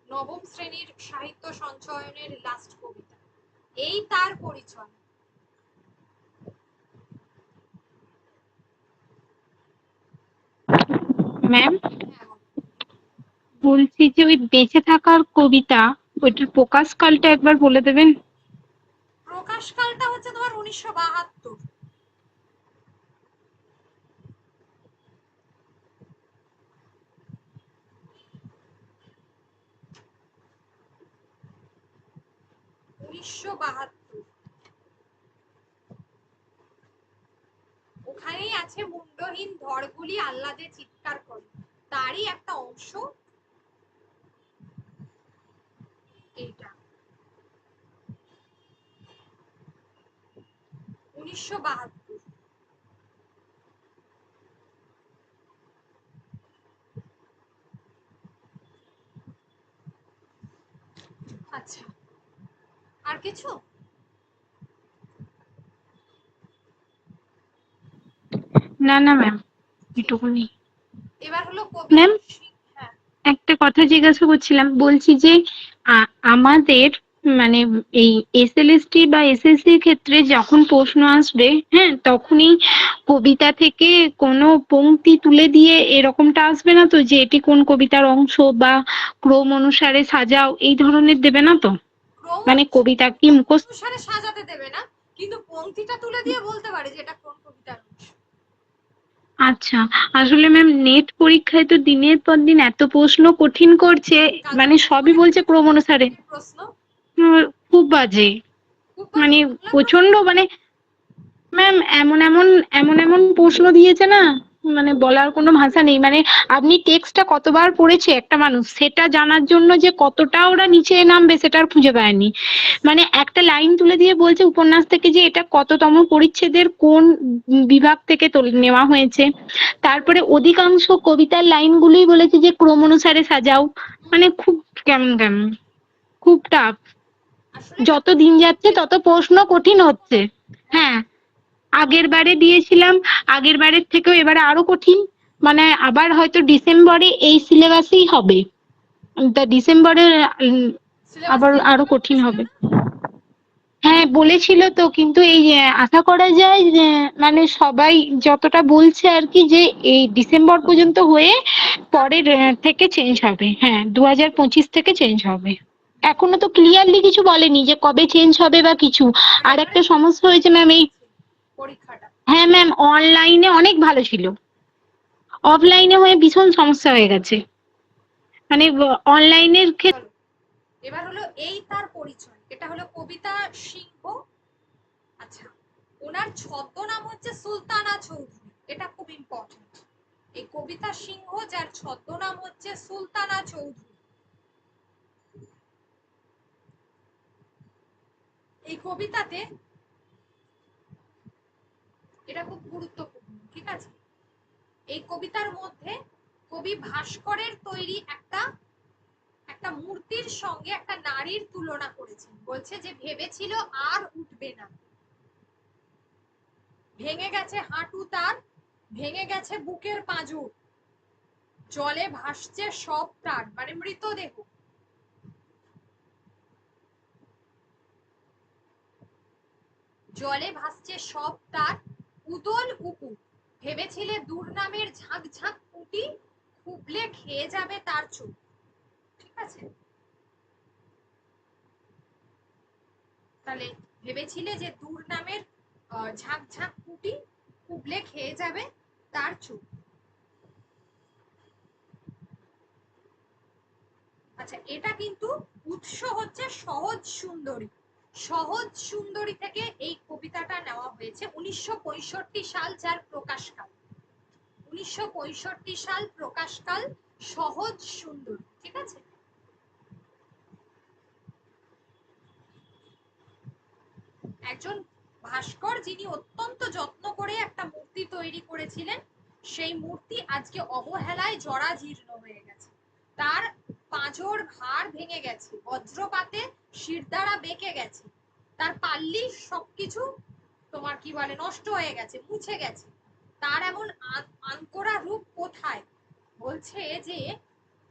নবম শ্রেণীর সাহিত্য সঞ্চয়নের লাস্ট কবিতা, এই তার পরিচয়। ম্যাম হ্যাঁ, বলছি যে ওই বেঁচে থাকার কবিতা, ওইটার প্রকাশকালটা একবার বলে দেবেন? প্রকাশকালটা হচ্ছে তোমার 1972। ওখানেই আছে মুন্ডহীন ধরগুলি আহ্লাদে চিৎকার করে, তারই একটা অংশ এইটা। 1972। আচ্ছা, আর কিছু? না না ম্যাম, এটুকুনি। এবার হলো কবি। ম্যাম হ্যাঁ, একটা কথা জিজ্ঞাসা করছিলাম, বলছি যে আমাদের মানে এই এসএলএসটি বা এসএসসির ক্ষেত্রে যখন প্রশ্ন আসবে, হ্যাঁ, তখনই কবিতা থেকে কোনো পংক্তি তুলে দিয়ে এরকমটা আসবে না তো, যে এটি কোন কবিতার অংশ বা ক্রম অনুসারে সাজাও, এই ধরনের দেবে না তো? ক্রম মানে কবিতা কি মুখস্থ? অনুসারে সাজাতে দেবে না, কিন্তু পংক্তিটা তুলে দিয়ে বলতে পারে যে এটা কোন কবিতার অংশ। আচ্ছা, আসলে ম্যাম নেট পরীক্ষায় তো দিনের পর দিন এত প্রশ্ন কঠিন করছে, মানে সবই বলছে ক্রম অনুসারে। প্রশ্ন খুব বাজে, খুব বাজে, মানে বাংলা প্রশ্ন। প্রচন্ড, মানে ম্যাম এমন এমন এমন এমন প্রশ্ন দিয়েছে না, মানে বলার কোনো ভাষা নেই। মানে আপনি টেক্সটটা কতবার পড়েছে একটা মানুষ, সেটা জানার জন্য যে কতটা ওরা নিচে নামবে সেটা আর খুঁজে পায়নি। মানে একটা লাইন তুলে দিয়ে বলছে উপন্যাস থেকে যে এটা কততম পরিচ্ছেদের কোন বিভাগ থেকে নেওয়া হয়েছে। তারপরে অধিকাংশ কবিতার লাইনগুলোই বলেছে যে ক্রম অনুসারে সাজাও। মানে খুব কেমন কেমন, খুব টাফ। আসলে যত দিন যাচ্ছে তত প্রশ্ন কঠিন হচ্ছে। হ্যাঁ, আগের বারে দিয়েছিলাম, আগের বারের থেকেও এবারে আরো কঠিন। মানে আবার হয়তো ডিসেম্বরে এই সিলেবাসেই হবে, তা ডিসেম্বরে সিলেবাস আবার চেঞ্জ আরো হবে কঠিন বলেছিল হবে। না? হ্যাঁ বলেছিল তো, কিন্তু এই আশা করা যায় যে মানে সবাই যতটা বলছে আর কি, যে এই ডিসেম্বর পর্যন্ত হয়ে পরের থেকে চেঞ্জ হবে। হ্যাঁ, 2025 থেকে চেঞ্জ হবে। এখনো তো ক্লিয়ারলি কিছু বলেনি যে কবে চেঞ্জ হবে বা কিছু। মানে আর এবারে একটা সমস্যা হয়েছে ম্যাম এই, পরীক্ষাটা। হ্যাঁ ম্যাম, অনলাইনে অনেক ভালো ছিল, অফলাইনে হয়ে ভীষণ সমস্যা হয়ে গেছে। মানে অনলাইনের ক্ষেত্রে। চলো, এবার হলো এই তার পরিচয়, এটা হলো কবিতা সিংহ। আচ্ছা, ওনার ছদ্মনাম হচ্ছে সুলতানা চৌধুরী, এটা খুব ইম্পর্টেন্ট। এই কবিতা সিংহ যার ছদ্মনাম হচ্ছে সুলতানা চৌধুরী। এই কবিতাতে, এটা খুব গুরুত্বপূর্ণ, ঠিক আছে, এই কবিতার মধ্যে কবি ভাস্করের তৈরি একটা একটা মূর্তির সঙ্গে একটা নারীর তুলনা করেছেন, বলছে যে ভেবেছিল আর উঠবে না, ভেঙে গেছে হাঁটু তার, ভেঙে গেছে বুকের পাঁজর, জলে ভাসছে সব প্রাণ, মানে মৃতদেহ। জলে ভাসছে সব তার উদল উকু, ভেবেছিলে দুর্নামের ঝাঁক ঝাঁক পুঁটি, খুবলে খেয়ে যাবে তার চোখ। ঠিক আছে, তাহলে ভেবেছিলে যে দুর্নামের ঝাঁক ঝাঁক পুঁটি, খুবলে খেয়ে যাবে তার চোখ। আচ্ছা, এটা কিন্তু উৎস হচ্ছে সহজ সুন্দরী। সহজ সুন্দরী থেকে এই কবিতাটা নেওয়া হয়েছে, 1965 সাল যার প্রকাশকাল, 1965 সাল প্রকাশকাল, সহজ সুন্দরী। ঠিক আছে, একজন ভাস্কর যিনি অত্যন্ত যত্ন করে একটা মূর্তি তৈরি করেছিলেন, সেই মূর্তি আজকে অবহেলায় জরাজীর্ণ হয়ে গেছে, তার পাঁজর ঘাড় ভেঙে গেছে, বজ্রপাতে শিরদাঁড়া বেঁকে গেছে, তার পাল্লি সবকিছু তোমার কি বলে নষ্ট হয়ে গেছে, মুছে গেছে, তার এমন আনকোরা রূপ কোথায়? বলছে যে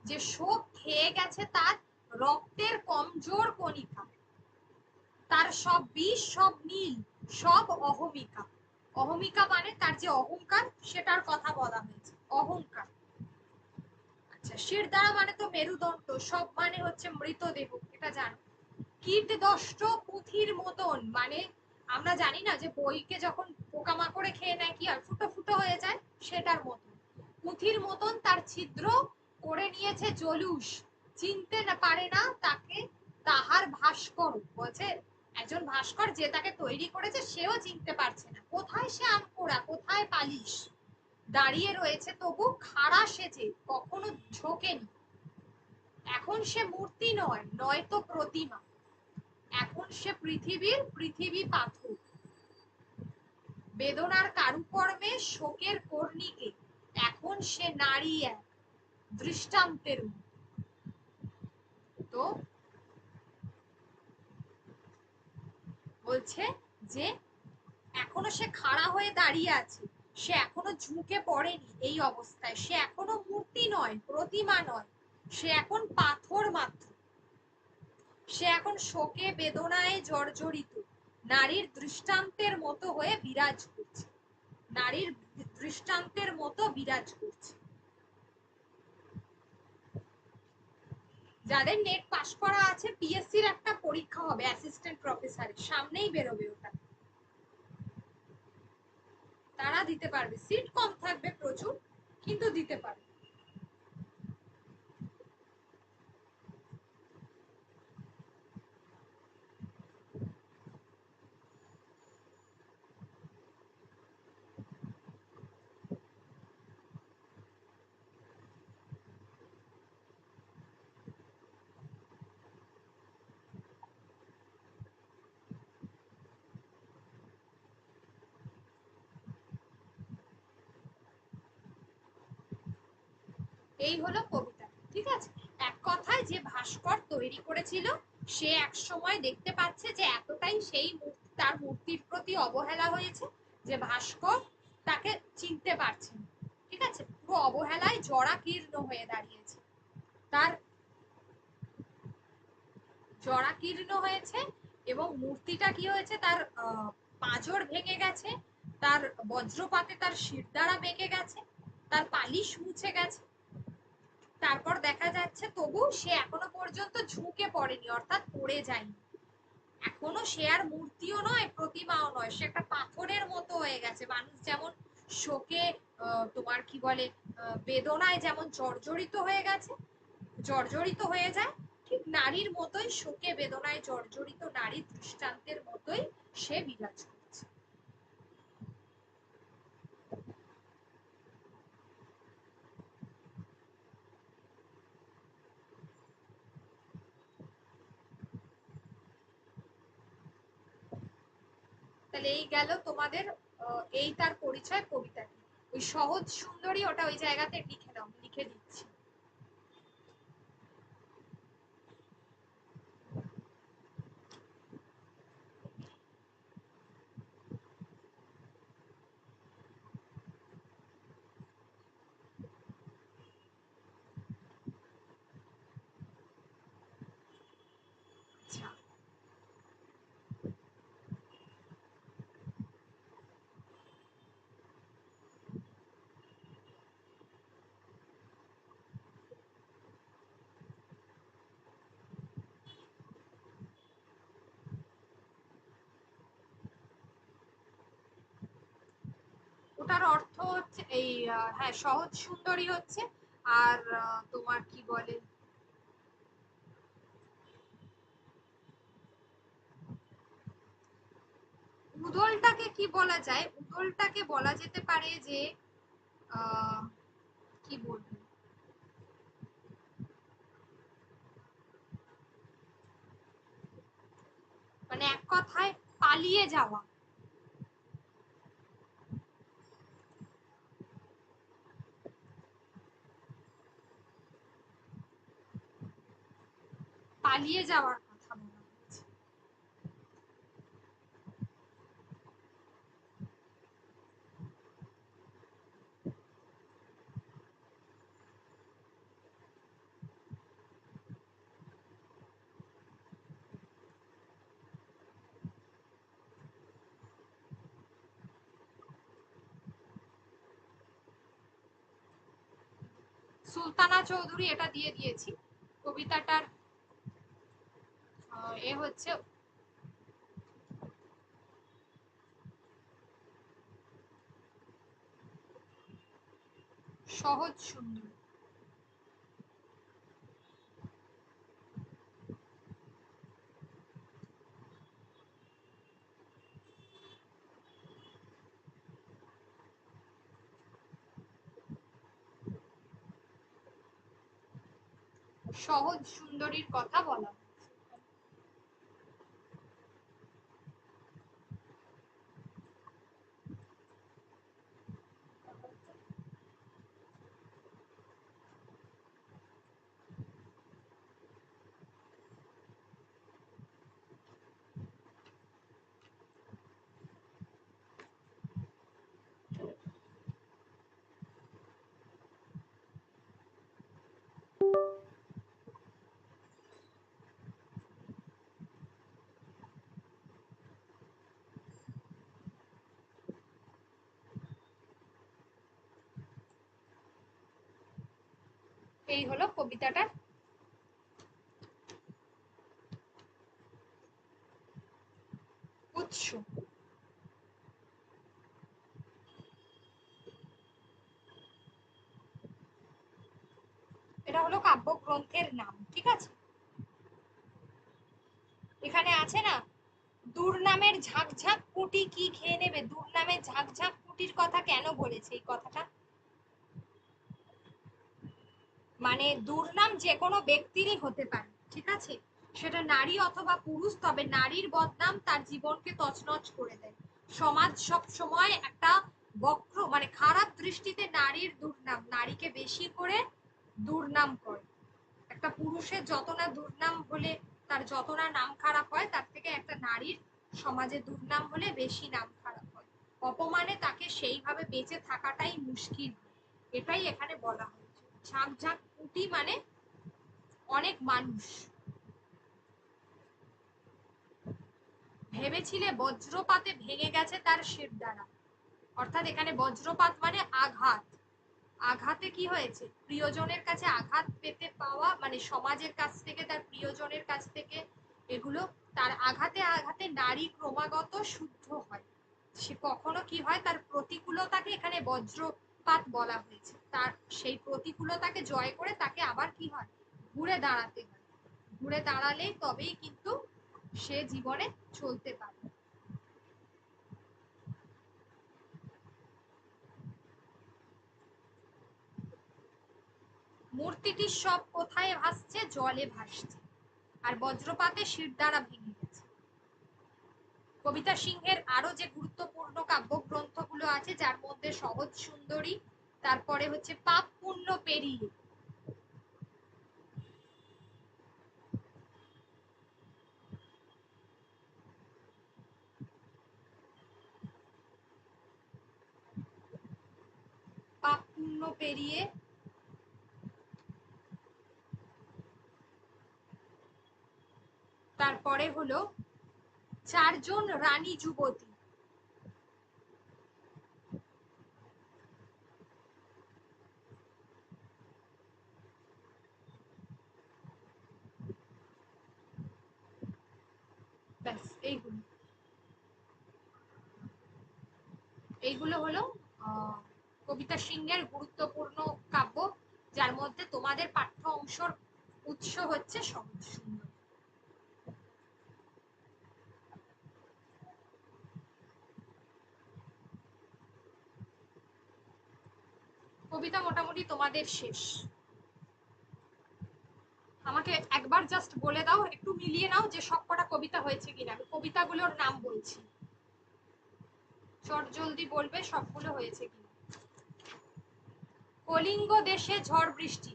যে শোক খেয়ে গেছে তার রক্তের কমজোর কণিকা, তার সব বিষ, সব নীল, সব অহমিকা। অহমিকা মানে তার যে অহংকার, সেটার কথা বলা হয়েছে, অহংকার। আচ্ছা, শিরদাঁড়া মানে তো মেরুদণ্ড, সব মানে হচ্ছে মৃতদেহ, এটা জানো। কীট দষ্ট পুঁথির মতন, মানে আমরা জানি না যে বইকে যখন পোকামাকড়ে খেয়ে নেয় কি হয়, ফুটো ফুটো হয়ে যায়, সেটার মতন। পুঁথির মতন তার ছিদ্র করে নিয়েছে জলুস, চিনতে না পারে না তাকে তাহার ভাস্কর। বলছে একজন ভাস্কর যে তাকে তৈরি করেছে সেও চিনতে পারছে না, কোথায় সে আনকোড়া, কোথায় পালিশ, দাঁড়িয়ে রয়েছে তবু খাড়া সেজে, কখনো ঝোঁকেনি। এখন সে মূর্তি নয়, নয়তো প্রতিমা, এখন সে পৃথিবী পাথর, বেদনার কারুকর্মে শোকের কর্ণিকে, এখন সে নারী এক দৃষ্টান্তের মতো। তো বলছে যে এখনো সে খাড়া হয়ে দাঁড়িয়ে আছে, সে এখনো ঝুঁকে পড়েনি এই অবস্থায়, সে এখনো মূর্তি নয়, প্রতিমা নয়, সে এখন পাথর মাত্র, সে এখন শোকে বেদনায় জর্জরিত, নারীর দৃষ্টান্তের মতো হয়ে বিরাজ করছে, নারীর দৃষ্টান্তের মতো বিরাজ করছে। যাদের নেট পাস করা আছে, পিএসসির একটা পরীক্ষা হবে অ্যাসিস্ট্যান্ট প্রফেসরের, সামনেই বেরোবে ওটা, তারা দিতে পারবে, সিট কম থাকবে প্রচুর, কিন্তু দিতে পারবে। এই হলো কবিতা। ঠিক আছে, এক কথায় যে ভাস্কর তৈরি করেছিল, সে এক সময় দেখতে পাচ্ছে যে এতটাই সেই মূর্তি, তার মূর্তির প্রতি অবহেলা হয়েছে যে ভাস্কর তাকে চিনতে পারছে না। ঠিক আছে, পুরো অবহেলায় জরাকীর্ণ হয়ে দাঁড়িয়েছে, তার জরাকীর্ণ হয়েছে, এবং মূর্তিটা কি হয়েছে, তার পাঁজর ভেঙে গেছে, তার বজ্রপাতে তার শিরদাঁড়া বেঁকে গেছে, তার পালিশ মুছে গেছে। তারপর দেখা যাচ্ছে তবু সে এখনো পর্যন্ত ঝুঁকে পড়েনি, অর্থাৎ পড়ে যায়নি, এখনো সে আর মূর্তিও নয়, প্রতিমাও নয়, সে একটা পাথরের মতো হয়ে গেছে। মানুষ যেমন শোকে তোমার কি বলে বেদনায় যেমন জর্জরিত হয়ে গেছে, জর্জরিত হয়ে যায়, ঠিক নারীর মতোই শোকে বেদনায় জর্জরিত নারীর দৃষ্টান্তের মতোই সে বিরাজ করছে। তাহলে এই গেল তোমাদের এই তার পরিচয় কবিতাটি। ওই সহজ সুন্দরী ওটা ওই জায়গাতে লিখে দাও, লিখে দিচ্ছি। অর্থ হচ্ছে এই হ্যাঁ, সহজ সুন্দরী হচ্ছে। আর তোমার কি বলে, উদলটাকে কি বলা যায়, উদলটাকে বলা যেতে পারে যে আহ কি বলবো, মানে এক কথায় পালিয়ে যাওয়া। পালিয়ে যাওয়ার কথা বলা হয়েছে। সুলতানা চৌধুরী এটা দিয়ে দিয়েছি। কবিতাটার এ হচ্ছে সহজ সুন্দর। সহজ সুন্দরীর কথা বলা হয়েছে। এই হলো কবিতাটার উৎস। এটা হলো কাব্যগ্রন্থের নাম, ঠিক আছে। এখানে আছে না, দুর্নামের ঝাঁকঝাঁক কুটি কি খেয়ে নেবে, দুর্নামের ঝাঁকঝাঁক কুটির কথা কেন বলেছে এই কথাটা, মানে দুর্নাম যে কোনো ব্যক্তিরই হতে পারে, ঠিক আছে, সেটা নারী অথবা পুরুষ, তবে নারীর বদনাম তার জীবনকে তছনছ করে দেয়। সমাজ সব সময় একটা বক্র মানে খারাপ দৃষ্টিতে নারীর দুর্নাম, নারীকে বেশি করে দুর্নাম করে। একটা পুরুষের যত না দুর্নাম হলে তার যত না নাম খারাপ হয়, তার থেকে একটা নারীর সমাজে দুর্নাম হলে বেশি নাম খারাপ হয়। অপমানে তাকে সেইভাবে বেঁচে থাকাটাই মুশকিল, এটাই এখানে বলা হয়েছে। ঝাঁক ঝাঁক কুটি মানে অনেক মানুষ। ভেবেছিলে বজ্রপাতে ভেঙে গেছে তার শিরদাঁড়া, অর্থাৎ এখানে বজ্রপাত মানে আঘাত। আঘাতে কি হয়েছে, প্রিয়জনের কাছে আঘাত পেতে পাওয়া, মানে সমাজের কাছ থেকে, তার প্রিয়জনের কাছ থেকে, এগুলো তার আঘাতে আঘাতে নারী ক্রমাগত শুদ্ধ হয়। সে কখনো কি হয়, তার প্রতিকূলতাকে এখানে বজ্রপাত বলা হয়েছে, তার সেই প্রতিকূলতাকে জয় করে তাকে আবার কি হয়, ঘুরে দাঁড়াতে হয়। ঘুরে দাঁড়ালেই তবেই কিন্তু সে জীবনে চলতে পারে। মূর্তিটির সব কোথায় ভাসছে, জলে ভাসছে, আর বজ্রপাতে শিরদাঁড়া ভেঙে গেছে। কবিতা সিংহের আরো যে গুরুত্বপূর্ণ কাব্যগ্রন্থগুলো আছে, যার মধ্যে সহজ সুন্দরী, তারপরে হচ্ছে পাপ পুণ্য পেরিয়ে, পাপ পুণ্য পেরিয়ে, তারপরে হলো চারজন রানী যুবতী, ব্যাস এইগুলো এইগুলো হলো কবিতা সিংহের গুরুত্বপূর্ণ কাব্য, যার মধ্যে তোমাদের পাঠ্য অংশের উৎস হচ্ছে সহজ সুন্দর। কবিতা মোটামুটি তোমাদের শেষ। আমাকে একবার জাস্ট বলে দাও, একটু মিলিয়ে নাও যে সবকটা কবিতা হয়েছে কিনা। আমি কবিতাগুলোর নাম বলছি, চট জলদি বলবে সবগুলো হয়েছে কিনা। কলিঙ্গ দেশে ঝড় বৃষ্টি,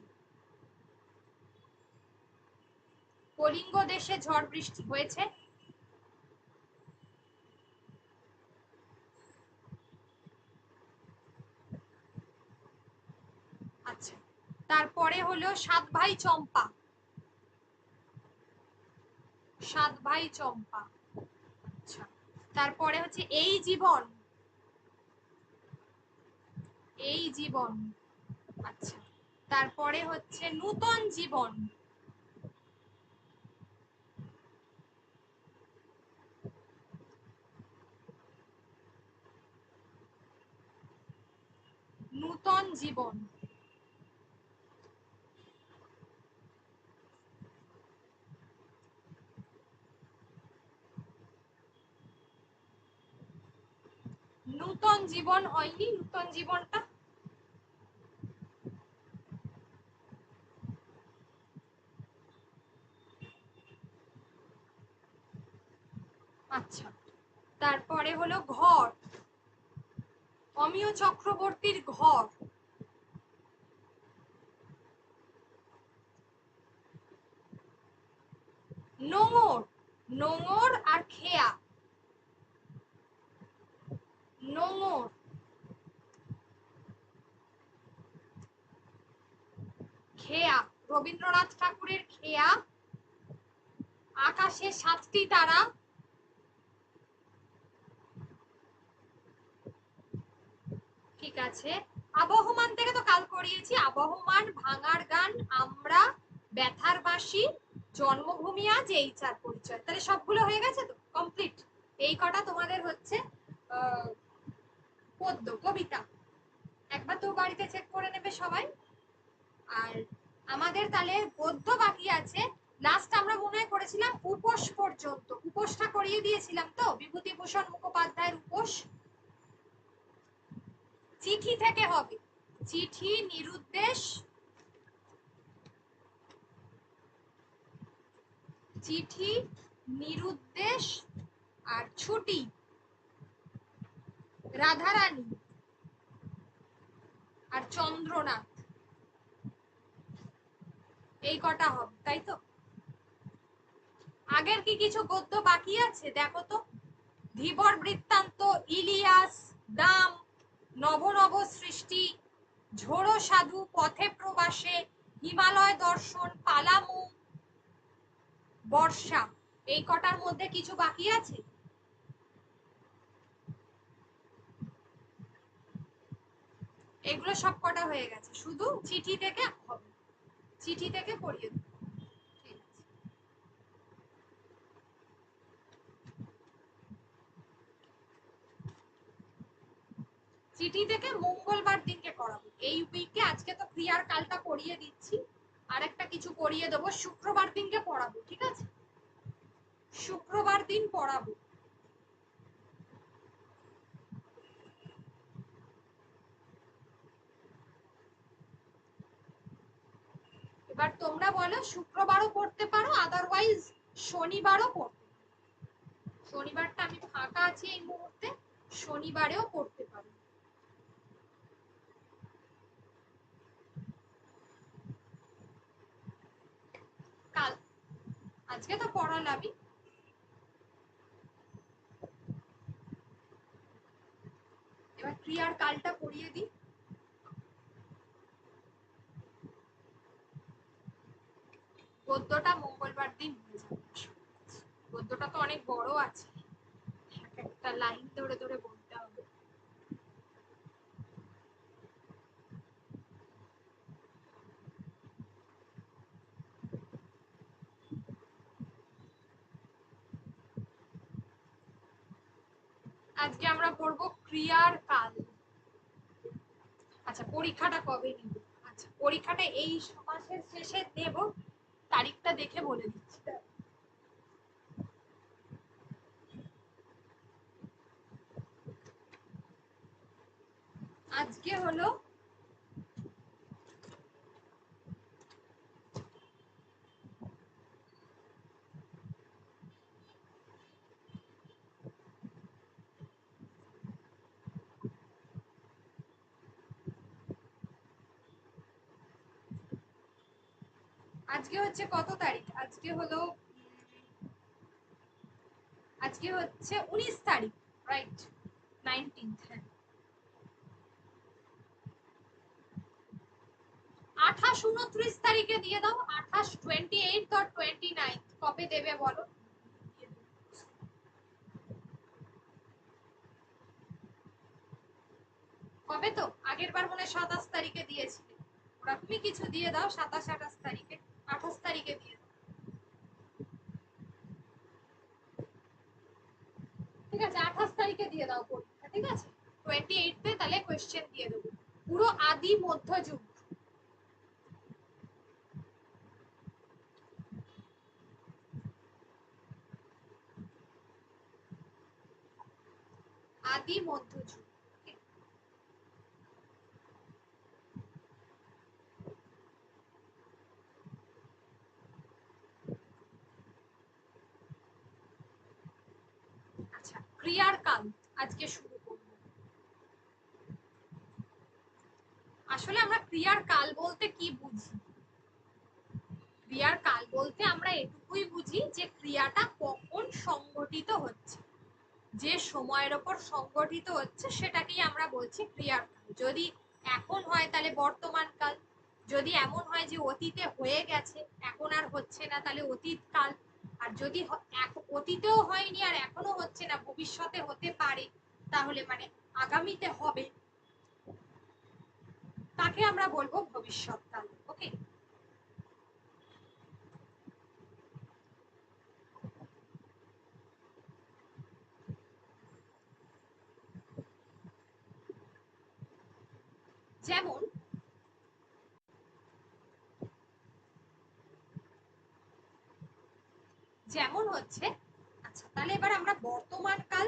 কলিঙ্গ দেশে ঝড় বৃষ্টি হয়েছে। আচ্ছা, তারপরে হলো সাত ভাই চম্পা, সাত ভাই চম্পা। আচ্ছা, তারপরে হচ্ছে এই জীবন, এই জীবন। আচ্ছা, তারপরে হচ্ছে নূতন জীবন, নূতন জীবন। নূতন জীবন হয়নি, নূতন জীবনটা। আচ্ছা, তারপরে হলো ঘর, অমিয় চক্রবর্তীর ঘর। নোঙর, নোঙর আর খেয়া, নোঙর। খেয়া, রবীন্দ্রনাথ ঠাকুরের খেয়া। আকাশে সাতটি তারা, ঠিক আছে। আবহমান থেকে তো কাল করিয়েছি, আবহমান, ভাঙার গান, আমরা, ব্যথার বাঁশি, জন্মভূমি আজ, এই চার পরিচয়। তাহলে সবগুলো হয়ে গেছে তো, কমপ্লিট। এই কটা তোমাদের হচ্ছে পদ্য, কবিতা। একবার তো বাড়িতে চেক করে নেবে সবাই। আর আমাদের তাহলে গদ্য বাকি আছে। লাস্ট আমরা মনে হয় করেছিলাম উপোস পর্যন্ত, উপোসটা করিয়ে দিয়েছিলাম তো, বিভূতিভূষণ মুখোপাধ্যায়ের উপোস। চিঠি থেকে হবে, চিঠি, নিরুদ্দেশ, চিঠি, নিরুদ্দেশ আর ছুটি, রাধারানী আর চন্দ্রনাথ। এই কটা হবে, তাই তো? আগের কি কিছু গদ্য বাকি আছে দেখো তো। ধীবর বৃত্তান্ত, ইলিয়াস, দাম, নব নব সৃষ্টি, ঝোড়ো সাধু, পথে প্রবাসে, হিমালয় দর্শন, পালামু, বর্ষা। এই কটার মধ্যে কিছু বাকি আছে? এগুলো সব কটা হয়ে গেছে, শুধু চিঠি থেকে হবে, চিঠি থেকে পড়িয়ে দেবো। ঠিক আছে, চিঠি থেকে মঙ্গলবার দিনকে করাবো এই উইকে। আজকে তো ক্রিয়ার কালটা করিয়ে দিচ্ছি, আর একটা কিছু করিয়ে দেবো, শুক্রবার দিনকে পড়াবো, ঠিক আছে? শুক্রবার দিন পড়াবো। এবার তোমরা বলো, শুক্রবারও পড়তে পারো, আদারওয়াইজ শনিবারও পড়তে পারো। শনিবারটা আমি ফাঁকা আছি এই মুহূর্তে, শনিবারেও পড়তে পারো। কাল, আজকে তো পড়ালামই। এবার ক্রিয়ার কালটা পড়িয়ে দিই। গদ্যটা মঙ্গলবার দিন হয়ে যাবে। গদ্যটা তো অনেক বড় আছে, একটা লাইন ধরে ধরে বলতে হবে। আজকে আমরা পড়বো ক্রিয়ার কাল। আচ্ছা, পরীক্ষাটা কবে নিব? আচ্ছা, পরীক্ষাটা এই মাসের শেষে নেব, তারিখটা দেখে বলে দিচ্ছি। আজকে হলো আজকে হচ্ছে কত তারিখ? আজকে হচ্ছে 19 তারিখ, রাইট? 19th, হ্যাঁ। 28 29 তারিখে দিয়ে দাও। 28, 28 or 29 কবে দেবে বলো? কবে? তো আগের বার মনে হয় 27 তারিখে দিয়েছিলে, ওরকমই কিছু দিয়ে দাও। 27 28 তারিখে, 28 তারিখে দিয়ে দাও। ঠিক আছে, 28 তারিখে দিয়ে দাও পরীক্ষা, ঠিক আছে? 28 তাহলে কোয়েশ্চেন দিয়ে দেবো, পুরো আদি মধ্যযুগ। আদি মধ্যযুগ। আচ্ছা, ক্রিয়ার কাল আজকে শুরু করব। আসলে আমরা ক্রিয়ার কাল বলতে কি বুঝি? ক্রিয়ার কাল বলতে আমরা এটুকুই বুঝি যে ক্রিয়াটা কখন সংগঠিত হচ্ছে, যে সময়ের ওপর সংগঠিত হচ্ছে সেটাকেই আমরা বলছি ক্রিয়ার কাল। যদি এখন হয় তাহলে বর্তমান কাল, যদি এমন হয় যে অতীতে হয়ে গেছে এখন আর হচ্ছে না তাহলে অতীত কাল, আর যদি অতীতেও হয়নি আর এখনো হচ্ছে না ভবিষ্যতে হতে পারে তাহলে মানে আগামীতে হবে, তাকে আমরা বলবো ভবিষ্যৎকাল। ওকে? যেমন যেমন হচ্ছে, আচ্ছা তাহলে এবার আমরা বর্তমান কাল,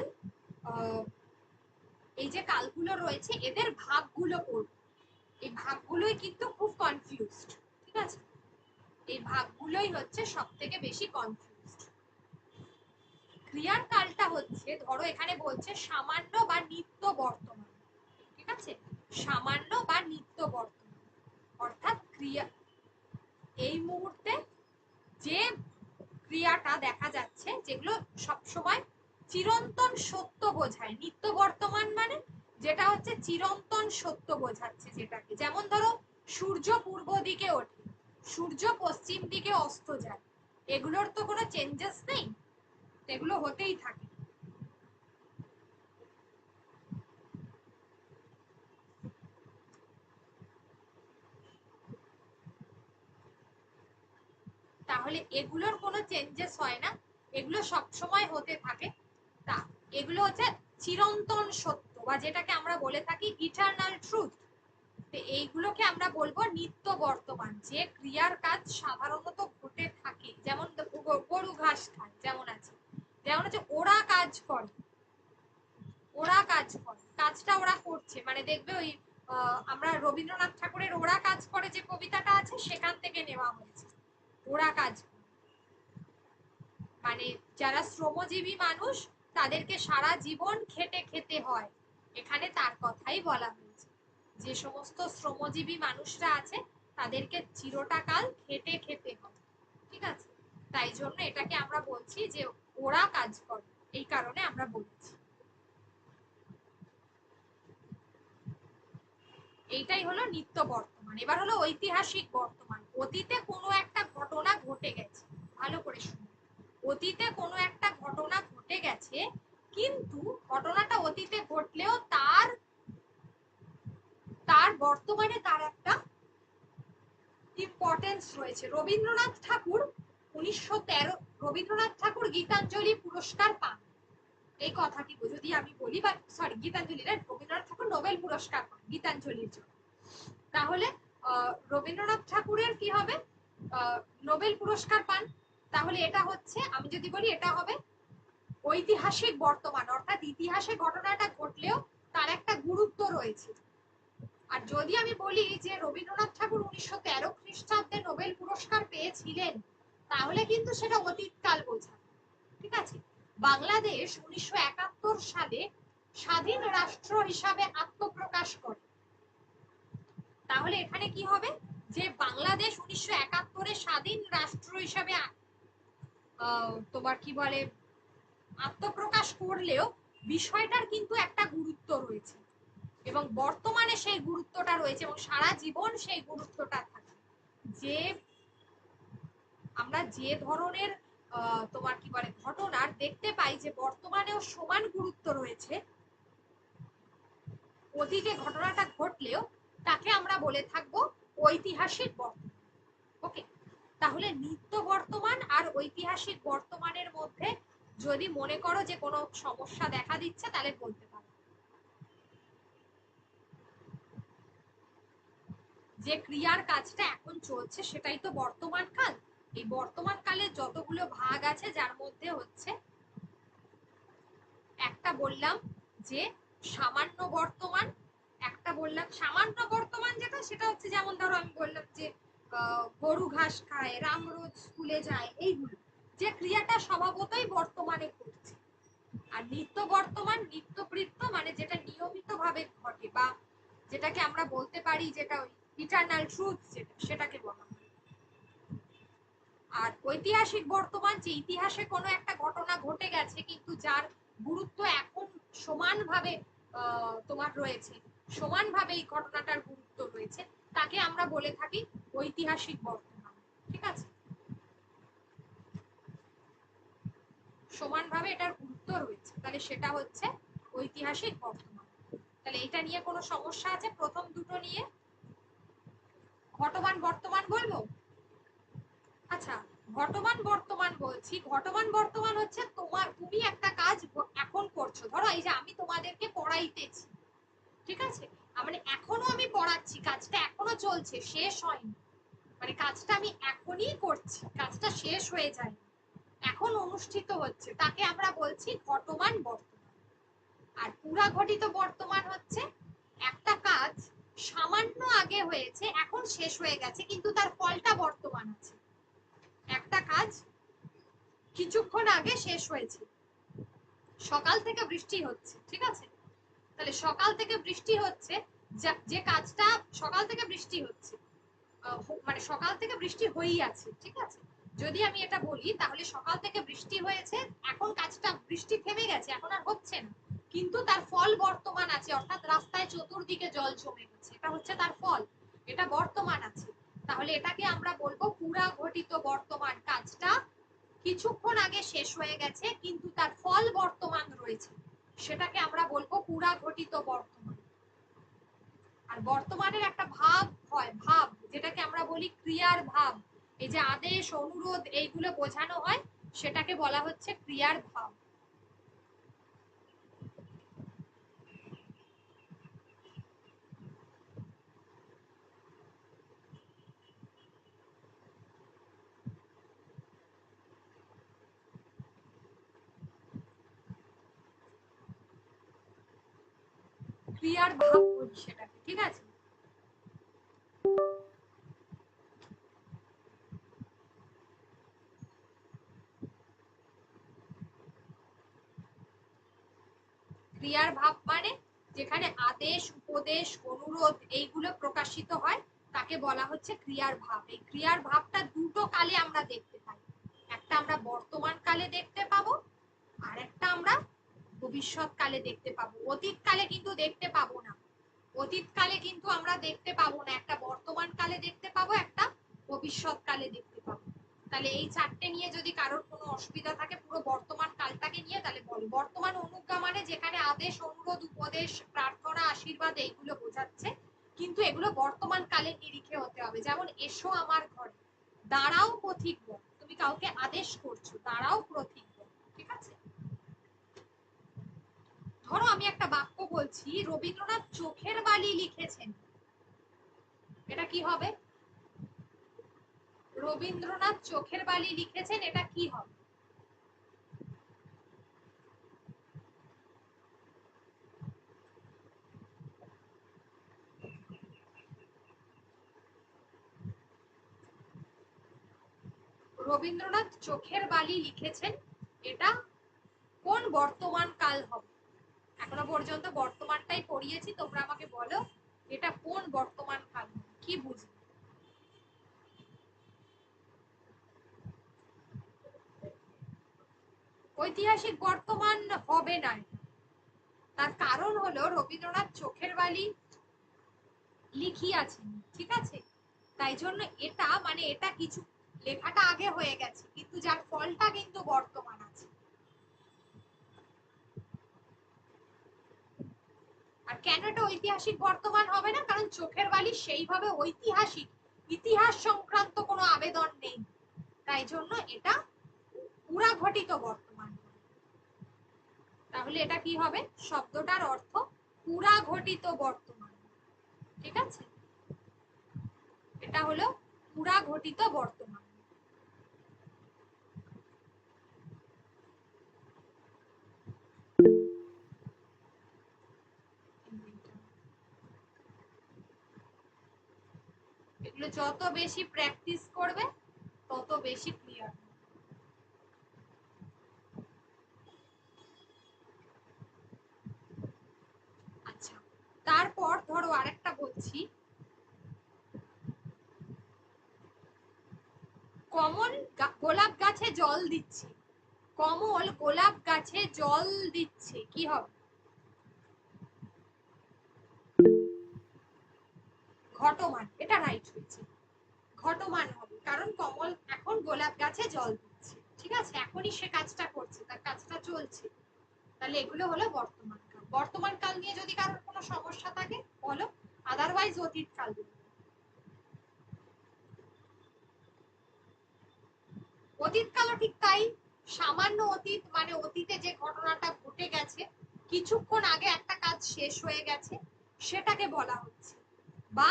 এই যে কালগুলো রয়েছে এদের ভাগগুলো করব। এই ভাগগুলোই কিন্তু খুব কনফিউজড, ঠিক আছে? এই ভাগগুলোই হচ্ছে সব থেকে বেশি কনফিউজড। ক্রিয়ার কালটা হচ্ছে, ধরো এখানে বলছে সামান্য বা নিত্য বর্তমান, ঠিক আছে? সামান্য বা নিত্য বর্তমান অর্থাৎ ক্রিয়া, এই মুহূর্তে যে ক্রিয়াটা দেখা যাচ্ছে যেগুলো সবসময় চিরন্তন সত্য বোঝায়। নিত্য বর্তমান মানে যেটা হচ্ছে চিরন্তন সত্য বোঝাচ্ছে যেটাকে, যেমন ধরো সূর্য পূর্ব দিকে ওঠে, সূর্য পশ্চিম দিকে অস্ত যায়, এগুলোর তো কোনো চেঞ্জেস নেই, এগুলো হতেই থাকে। তাহলে এগুলোর কোনো চেঞ্জেস হয় না, এগুলো সব সময় হতে থাকে। তা এগুলো হচ্ছে চিরন্তন সত্য বা যেটাকে আমরা বলে থাকি ইটারনাল ট্রুথ। এইগুলোকে আমরা বলবো নিত্য বর্তমান, যে ক্রিয়ার কাজ সাধারণত ঘটে থাকে। যেমন গরু ঘাস খায়, যেমন আছে, যেমন হচ্ছে ওরা কাজ করে, ওরা কাজ করে, কাজটা ওরা করছে, মানে দেখবে ওই আমরা রবীন্দ্রনাথ ঠাকুরের ওরা কাজ করে যে কবিতাটা আছে সেখান থেকে নেওয়া হয়েছে, ওরা কাজ করে। মানে যারা শ্রমজীবী মানুষ তাদেরকে সারা জীবন খেটে খেতে হয়, এখানে তার কথাই বলা হয়েছে। যে সমস্ত শ্রমজীবী মানুষরা আছে তাদেরকে চিরটা কাল খেটে খেতে হয়, ঠিক আছে? তাই জন্য এটাকে আমরা বলছি যে ওরা কাজ করে, এই কারণে আমরা বলছি। এইটাই হলো নিত্য বর্তমান। এবার হলো ঐতিহাসিক বর্তমান। অতীতে কোনো একটা ঘটনা ঘটে গেছে, ভালো করে শুনুন, অতীতে কোনো একটা ঘটনা ঘটে গেছে, কিন্তু ঘটনাটা অতীতে ঘটলেও তার তার বর্তমানে তার একটা ইম্পর্টেন্স রয়েছে। রবীন্দ্রনাথ ঠাকুর 1913, রবীন্দ্রনাথ ঠাকুর গীতাঞ্জলি পুরস্কার পান, এই কথাটি যদি আমি বলি, বা সরি গীতাঞ্জলি, রবীন্দ্রনাথ ঠাকুর নোবেল পুরস্কার পান গীতাঞ্জলির জন্য। তাহলে রবীন্দ্রনাথ ঠাকুরের কি হবে, নোবেল পুরস্কার পান। তাহলে এটা হচ্ছে, আমি যদি বলি এটা হবে ঐতিহাসিক বর্তমান, অর্থাৎ ইতিহাসে ঘটনাটা ঘটলেও তার একটা গুরুত্ব রয়েছে। আর যদি আমি বলি যে রবীন্দ্রনাথ ঠাকুর 1913 খ্রিস্টাব্দে নোবেল পুরস্কার পেয়েছিলেন, তাহলে কিন্তু সেটা অতীতকাল বোঝায়। ঠিক আছে, বাংলাদেশ 1971 সালে স্বাধীন রাষ্ট্র হিসাবে আত্মপ্রকাশ করে। তাহলে এখানে কি হবে, যে বাংলাদেশ 1971-এ স্বাধীন রাষ্ট্র হিসাবে তোমার কি বলে আত্মপ্রকাশ করলেও বিষয়টার কিন্তু একটা গুরুত্ব রয়েছে, এবং বর্তমানে সেই গুরুত্বটা রয়েছে, এবং সারা জীবন সেই গুরুত্বটা থাকে। যে আমরা যে ধরনের তোমার কি বলে ঘটনার দেখতে পাই যে বর্তমানেও সমান গুরুত্ব রয়েছে, অতীতে ঘটনাটা ঘটলেও তাকে আমরা বলে থাকবো ঐতিহাসিক বর্তমান। ওকে, তাহলে নিত্য বর্তমান আর ঐতিহাসিক বর্তমানের মধ্যে যদি মনে করো যে কোনো সমস্যা দেখা দিচ্ছে, তাহলে বলতে পারো। যে ক্রিয়ার কাজটা এখন চলছে সেটাই তো বর্তমান কাল। এই বর্তমান কালে যতগুলো ভাগ আছে, যার মধ্যে হচ্ছে একটা বললাম যে সামান্য বর্তমান, একটা বললাম সামান্য বর্তমান যেটা, সেটা হচ্ছে যেমন ধরো আমি বললাম যে গরু ঘাস খায়, রাম রোজ স্কুলে যায়, এইগুলো যে ক্রিয়াটা স্বভাবতই বর্তমানে ঘটছে। আর নিত্য বর্তমান, নিত্যবৃত্ত মানে যেটা নিয়মিত ভাবে ঘটে, বা যেটাকে আমরা বলতে পারি যেটা ওই ইটারনাল ট্রুথ, যেটা সেটাকে বলা হয়। আর ঐতিহাসিক বর্তমান, যে ইতিহাসে কোনো একটা ঘটনা ঘটে গেছে কিন্তু যার গুরুত্ব এখন সমানভাবে তোমার রয়েছে, সমানভাবে এই ঘটনাটার গুরুত্ব রয়েছে, তাকে আমরা বলে থাকি ঐতিহাসিক বর্তমান। ঠিক আছে, সমানভাবে এটার গুরুত্ব রয়েছে, তাহলে সেটা হচ্ছে ঐতিহাসিক বর্তমান। তাহলে এটা নিয়ে কোনো সমস্যা আছে? প্রথম দুটো নিয়ে ঘটমান বর্তমান বলবো। আচ্ছা, ঘটমান বর্তমান বলছি। ঘটমান বর্তমান হচ্ছে তুমি একটা কাজ এখন করছো, ধরো এই যে আমি তোমাদেরকে পড়াইতেছি, ঠিক আছে, মানে এখনো আমি পড়াচ্ছি, কাজটা এখনো চলছে, শেষ হয়নি, মানে কাজটা আমি এখনই করছি, কাজটা শেষ হয়ে যায়, এখন অনুষ্ঠিত হচ্ছে, তাকে আমরা বলছি ঘটমান বর্তমান। আর পুরা ঘটিত বর্তমান হচ্ছে একটা কাজ সামান্য আগে হয়েছে, এখন শেষ হয়ে গেছে, কিন্তু তার ফলটা বর্তমান আছে। একটা কাজ কিছুক্ষণ আগে শেষ হয়েছে, সকাল থেকে বৃষ্টি হচ্ছে, ঠিক আছে, তাহলে সকাল থেকে বৃষ্টি হচ্ছে, যে কাজটা সকাল থেকে বৃষ্টি হচ্ছে, মানে সকাল থেকে বৃষ্টি হয়েই আছে, ঠিক আছে, যদি আমি এটা বলি তাহলে সকাল থেকে বৃষ্টি হয়েছে, এখন কাজটা বৃষ্টি থেমে গেছে, এখন আর হচ্ছে না, কিন্তু তার ফল বর্তমান আছে, অর্থাৎ রাস্তায় চতুর্দিকে জল জমে গেছে, এটা হচ্ছে তার ফল, এটা বর্তমান আছে। তাহলে এটাকে আমরা বলবো পুরা ঘটিত বর্তমান, কাজটা কিছুক্ষণ আগে শেষ হয়ে গেছে কিন্তু তার ফল বর্তমান রয়েছে, সেটাকে আমরা বলবো পুরা ঘটিত বর্তমান। আর বর্তমানের একটা ভাব হয়, ভাব যেটাকে আমরা বলি ক্রিয়ার ভাব, এই যে আদেশ, অনুরোধ, এইগুলো বোঝানো হয়, সেটাকে বলা হচ্ছে ক্রিয়ার ভাব। ক্রিয়ার ভাব বলি সেটাকে, ঠিক আছে। ক্রিয়ার ভাব মানে যেখানে আদেশ, উপদেশ, অনুরোধ এইগুলো প্রকাশিত হয়, তাকে বলা হচ্ছে ক্রিয়ার ভাব। এই ক্রিয়ার ভাবটা দুটো কালে আমরা দেখতে পাই, একটা আমরা বর্তমান কালে দেখতে পাবো, আর একটা আমরা ভবিষ্যৎ কালে দেখতে পাবো। অতীত কালে কিন্তু দেখতে পাবো না, অতীত কালে কিন্তু আমরা দেখতে পাবো না, একটা বর্তমান কালে দেখতে পাবো, একটা ভবিষ্যৎ কালে দেখতে পাবো। তাহলে এই চারটে নিয়ে যদি কারোর কোনো অসুবিধা থাকে পুরো বর্তমান কালটাকে নিয়ে, তাহলে বলো। বর্তমান অনুজ্ঞা মানে যেখানে আদেশ, অনুরোধ, উপদেশ, প্রার্থনা, আশীর্বাদ এইগুলো বোঝাচ্ছে, কিন্তু এগুলো বর্তমান কালের নিরিখে হতে হবে। যেমন এসো আমার ঘরে, দাঁড়াও পথিক বল, তুমি কাউকে আদেশ করছো, দাঁড়াও পথিক বল, ঠিক আছে। ধরো আমি একটা বাক্য বলছি, রবীন্দ্রনাথ চোখের বালি লিখেছেন, এটা কি হবে? রবীন্দ্রনাথ চোখের বালি লিখেছেন, এটা কি হবে? রবীন্দ্রনাথ চোখের বালি লিখেছেন, এটা কোন বর্তমান কাল হবে? এখনো পর্যন্ত বর্তমানটাই পড়িয়েছি, তোমরা আমাকে বলো এটা কোন বর্তমান কাল হবে, কি বুঝবে? ঐতিহাসিক বর্তমান হবে না এটা। তার কারণ হলো রবীন্দ্রনাথ চোখের বালি লিখিয়াছেন, ঠিক আছে? তাই জন্য এটা মানে এটা কিছু লেখাটা আগে হয়ে গেছে, কিন্তু যার ফলটা কিন্তু বর্তমান আছে। আর কেন এটা ঐতিহাসিক বর্তমান হবে না? কারণ চোখের বালি সেইভাবে ঐতিহাসিক ইতিহাস সংক্রান্ত কোনো আবেদন নেই, তাই জন্য এটা পুরা ঘটিত বর্তমান। তাহলে এটা কি হবে? শব্দটার অর্থ পুরা ঘটিত বর্তমান, ঠিক আছে? এটা হলো পুরা ঘটিত বর্তমান। এগুলো যত বেশি প্র্যাকটিস করবে তত বেশি ক্লিয়ার। আচ্ছা, তারপর ধরো আরেকটা বলছি, কমল গোলাপ গাছে জল দিচ্ছে। কমল গোলাপ গাছে জল দিচ্ছে, কি হবে? ঘটমান, এটা রাইট হয়েছে। ঘটমান হবে, কারণ কমল এখন গোলাপ গাছে জল দিচ্ছে, ঠিক আছে? এখনই সে কাজটা করছে, তার কাজটা চলছে। তাহলে এগুলো হলো বর্তমান কাল। বর্তমান কাল নিয়ে যদি কারোর কোনো সমস্যা থাকে বলো, আদারওয়াইজ অতীত কাল বলো। অতীতকালও ঠিক তাই, সামান্য অতীত মানে অতীতে যে ঘটনাটা ঘটে গেছে, কিছুক্ষণ আগে একটা কাজ শেষ হয়ে গেছে, সেটাকে বলা হচ্ছে। বা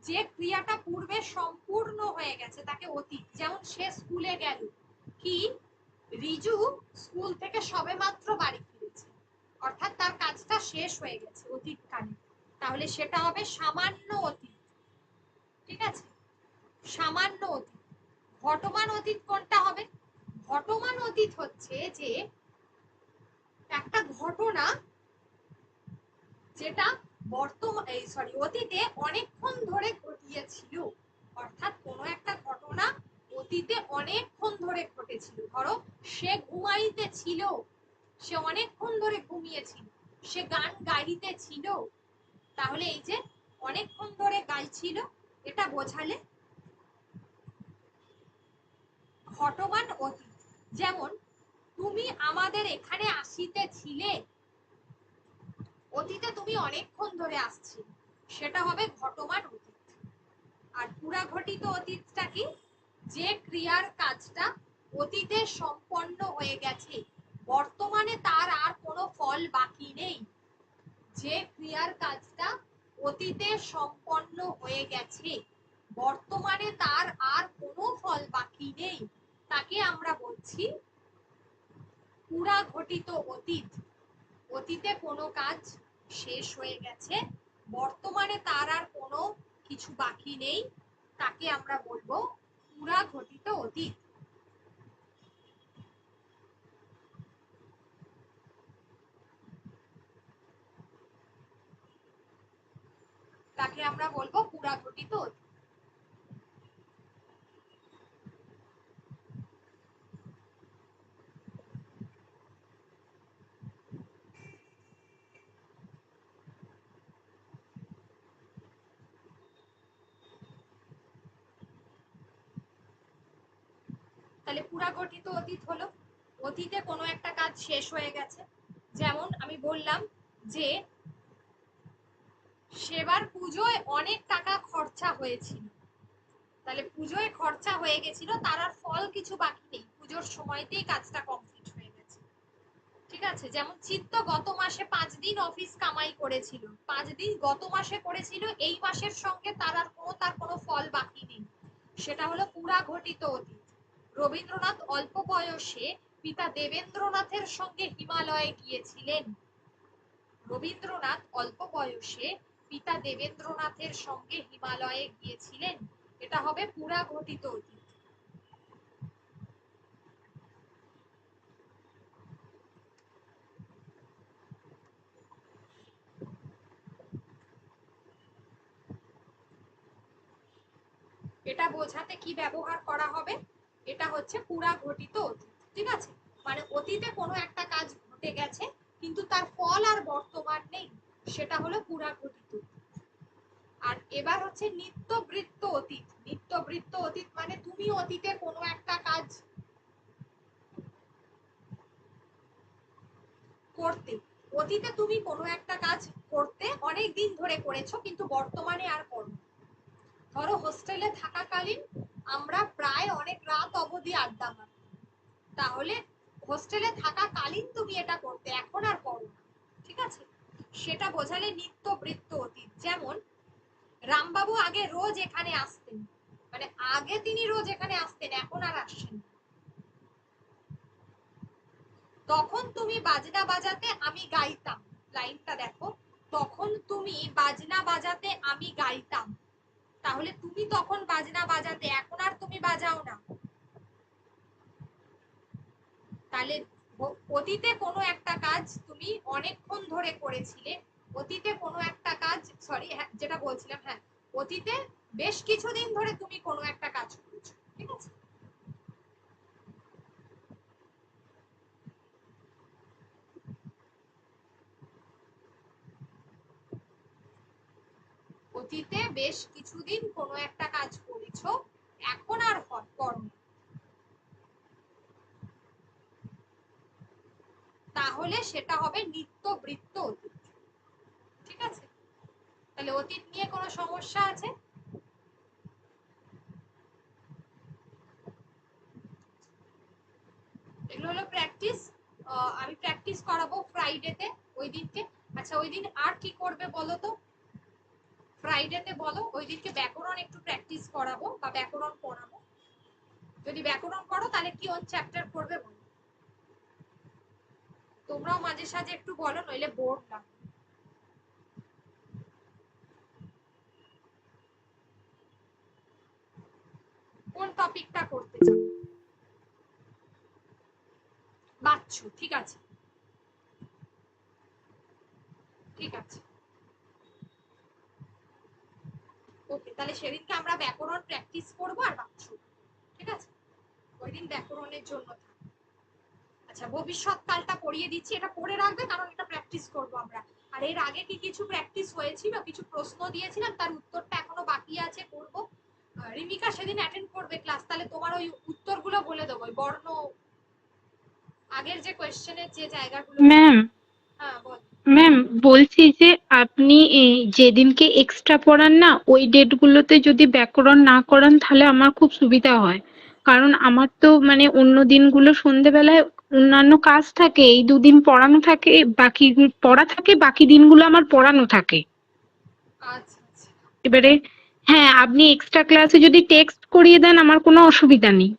যে ক্রিয়াটা পূর্বে সম্পূর্ণ হয়ে গেছে তাকে অতীত। যেমন সে স্কুলে গেল, কি রিজু স্কুল থেকে সবেমাত্র বাড়ি ফিরেছে, অর্থাৎ তার কাজটা শেষ হয়ে গেছে অতীতকালে। তাহলে সেটা হবে সামান্য অতীত, ঠিক আছে? সামান্য অতীত। ঘটমান অতীত কোনটা হবে? ঘটমান অতীত হচ্ছে যে একটা ঘটনা যেটা অতীতে অনেকক্ষণ ধরে ঘটিয়েছিল, অর্থাৎ কোনো একটা ঘটনা অতীতে অনেকক্ষণ ধরে ঘটেছিল। ধরো সে ঘুমাইতে ছিল, সে অনেকক্ষণ ধরে ঘুমিয়েছিল, সে গান গাইতে ছিল। তাহলে এই যে অনেকক্ষণ ধরে গাইছিল, এটা বোঝালে ঘটমান অতীত। যেমন তুমি আমাদের এখানে আসিতেছিলে, অতীতে তুমি অনেকক্ষণ ধরে আসছিলে, সেটা হবে ঘটমান অতীত। আর পুরা ঘটিত অতীতটা কি? যে ক্রিয়ার কাজটা অতীতে সম্পন্ন হয়ে গেছে, বর্তমানে তার আর কোনো ফল বাকি নেই। যে ক্রিয়ার কাজটা অতীতে সম্পন্ন হয়ে গেছে, বর্তমানে তার আর কোনো ফল বাকি নেই, তাকে আমরা বলছি পুরা ঘটিত অতীত। অতীতে কোনো কাজ শেষ হয়ে গেছে, বর্তমানে তার আর কোনো কিছু বাকি নেই, তাকে আমরা বলবো পুরা ঘটিত অতীত। তাকে আমরা বলবো পুরা ঘটিত অতীত। তাহলে পুরা ঘটিত অতীত হলো অতীতে কোনো একটা কাজ শেষ হয়ে গেছে। যেমন আমি বললাম যে সেবার পুজোয় অনেক টাকা খরচা হয়েছিল, তাহলে পুজোয় খরচা হয়ে গেছিল, তার আর ফল কিছু বাকি নেই, পুজোর সময়তেই কাজটা কমপ্লিট হয়ে গেছে। ঠিক আছে, যেমন চিত্ত গত মাসে 5 দিন অফিস কামাই করেছিল, 5 দিন গত মাসে করেছিল, এই মাসের সঙ্গে তার কোনো ফল বাকি নেই, সেটা হলো পুরা ঘটিত অতীত। রবীন্দ্রনাথ অল্প বয়সে পিতা দেবেন্দ্রনাথের সঙ্গে হিমালয়ে গিয়েছিলেন। রবীন্দ্রনাথ অল্প বয়সে পিতা দেবেন্দ্রনাথের সঙ্গে হিমালয়ে গিয়েছিলেন, এটা হবে পুরা ঘটিত অতীত। এটা বোঝাতে কি ব্যবহার করা হবে? এটা হচ্ছে পুরা ঘটিত অতীত। ঠিক আছে, মানে অতীতে কোনো একটা কাজ ঘটে গেছে কিন্তু তার ফল আর বর্তমান নেই, সেটা হলো পুরা ঘটিত। আর এবার হচ্ছে নিত্যবৃত্ত অতীত। নিত্যবৃত্ত অতীত মানে তুমি অতীতে কোনো একটা কাজ করতে, অতীতে তুমি কোনো একটা কাজ করতে অনেক দিন ধরে করেছো কিন্তু বর্তমানে আর করো। ধরো হোস্টেলে থাকাকালীন আমরা প্রায় অনেক রাত অবধি আড্ডা মারতাম, তাহলে হোস্টেলে থাকাকালীন তুমি এটা করতে, এখন আর করো না। ঠিক আছে, সেটা বোঝালে নিত্যবৃত্ত অতীত। যেমন রামবাবু আগে রোজ এখানে আসতেন, মানে আগে তিনি রোজ এখানে আসতেন, এখন আর আসেন। তখন তুমি বাজনা বাজাতে আমি গাইতাম, লাইনটা দেখো, তখন তুমি বাজনা বাজাতে আমি গাইতাম, তাহলে তুমি তখন বাজনা বাজাতে, এখন আর তুমি বাজাও না। তাহলে অতীতে কোনো একটা কাজ তুমি অনেকক্ষণ ধরে করেছিলে, অতীতে কোনো একটা কাজ, সরি হ্যাঁ যেটা বলছিলাম, হ্যাঁ অতীতে বেশ কিছুদিন ধরে তুমি কোনো একটা কাজ করেছো। ঠিক আছে, অতীতে বেশ কিছুদিন কোনো একটা কাজ করেছো, এখন আর করো না, তাহলে সেটা হবে নিত্যবৃত্ত অতীত। ঠিক আছে, তাহলে অতীত নিয়ে কোনো সমস্যা আছে? এগুলো হলো প্র্যাকটিস, আমি প্র্যাকটিস করাবো ফ্রাইডেতে, ওই দিনকে। আচ্ছা ওই দিন আর কি করবে বলো তো, ফ্রাইডেতে বলো, ওই দিনকে ব্যাকরণ একটু প্র্যাকটিস করাবো বা ব্যাকরণ পড়াবো। যদি ব্যাকরণ করো তাহলে কি কোন চ্যাপ্টার করবে বলো, তোমরাও মাঝে সাঝে একটু বলো, নইলে বোর লাগবে। কোন টপিকটা করতে চাও? বাচ্চু, ঠিক আছে, ঠিক আছে, ওকে, তাহলে সেদিনকে আমরা ব্যাকরণ প্র্যাকটিস করবো আর বাচ্চু। ঠিক আছে, ওই দিন ব্যাকরণের জন্য থাকবে। আচ্ছা ভবিষ্যৎকালটা পড়িয়ে দিচ্ছি, এটা পড়ে রাখবে কারণ এটা প্র্যাকটিস করবো আমরা। আর এর আগে কি কিছু প্র্যাকটিস হয়েছিল, কিছু প্রশ্ন দিয়েছিলাম তার উত্তরটা এখনো বাকি আছে, করব। রিমিকা সেদিন অ্যাটেন্ড করবে ক্লাস, তাহলে তোমার ওই উত্তরগুলো বলে দেবো, বর্ণ আগের যে কোয়েশ্চেনের যে জায়গাগুলো। ম্যাম, হ্যাঁ বল। ম্যাম বলছি যে আপনি যেদিনকে এক্সট্রা পড়ান না ওই ডেটগুলোতে যদি ব্যাকরণ না করান তাহলে আমার খুব সুবিধা হয়, কারণ আমার তো মানে অন্য দিনগুলো সন্ধেবেলায় অন্যান্য কাজ থাকে, এই দুদিন পড়ানো থাকে, বাকি পড়া থাকে, বাকি দিনগুলো আমার পড়ানো থাকে। আচ্ছা আচ্ছা, এবারে হ্যাঁ, আপনি এক্সট্রা ক্লাসে যদি টেক্সট করিয়ে দেন আমার কোনো অসুবিধা নেই,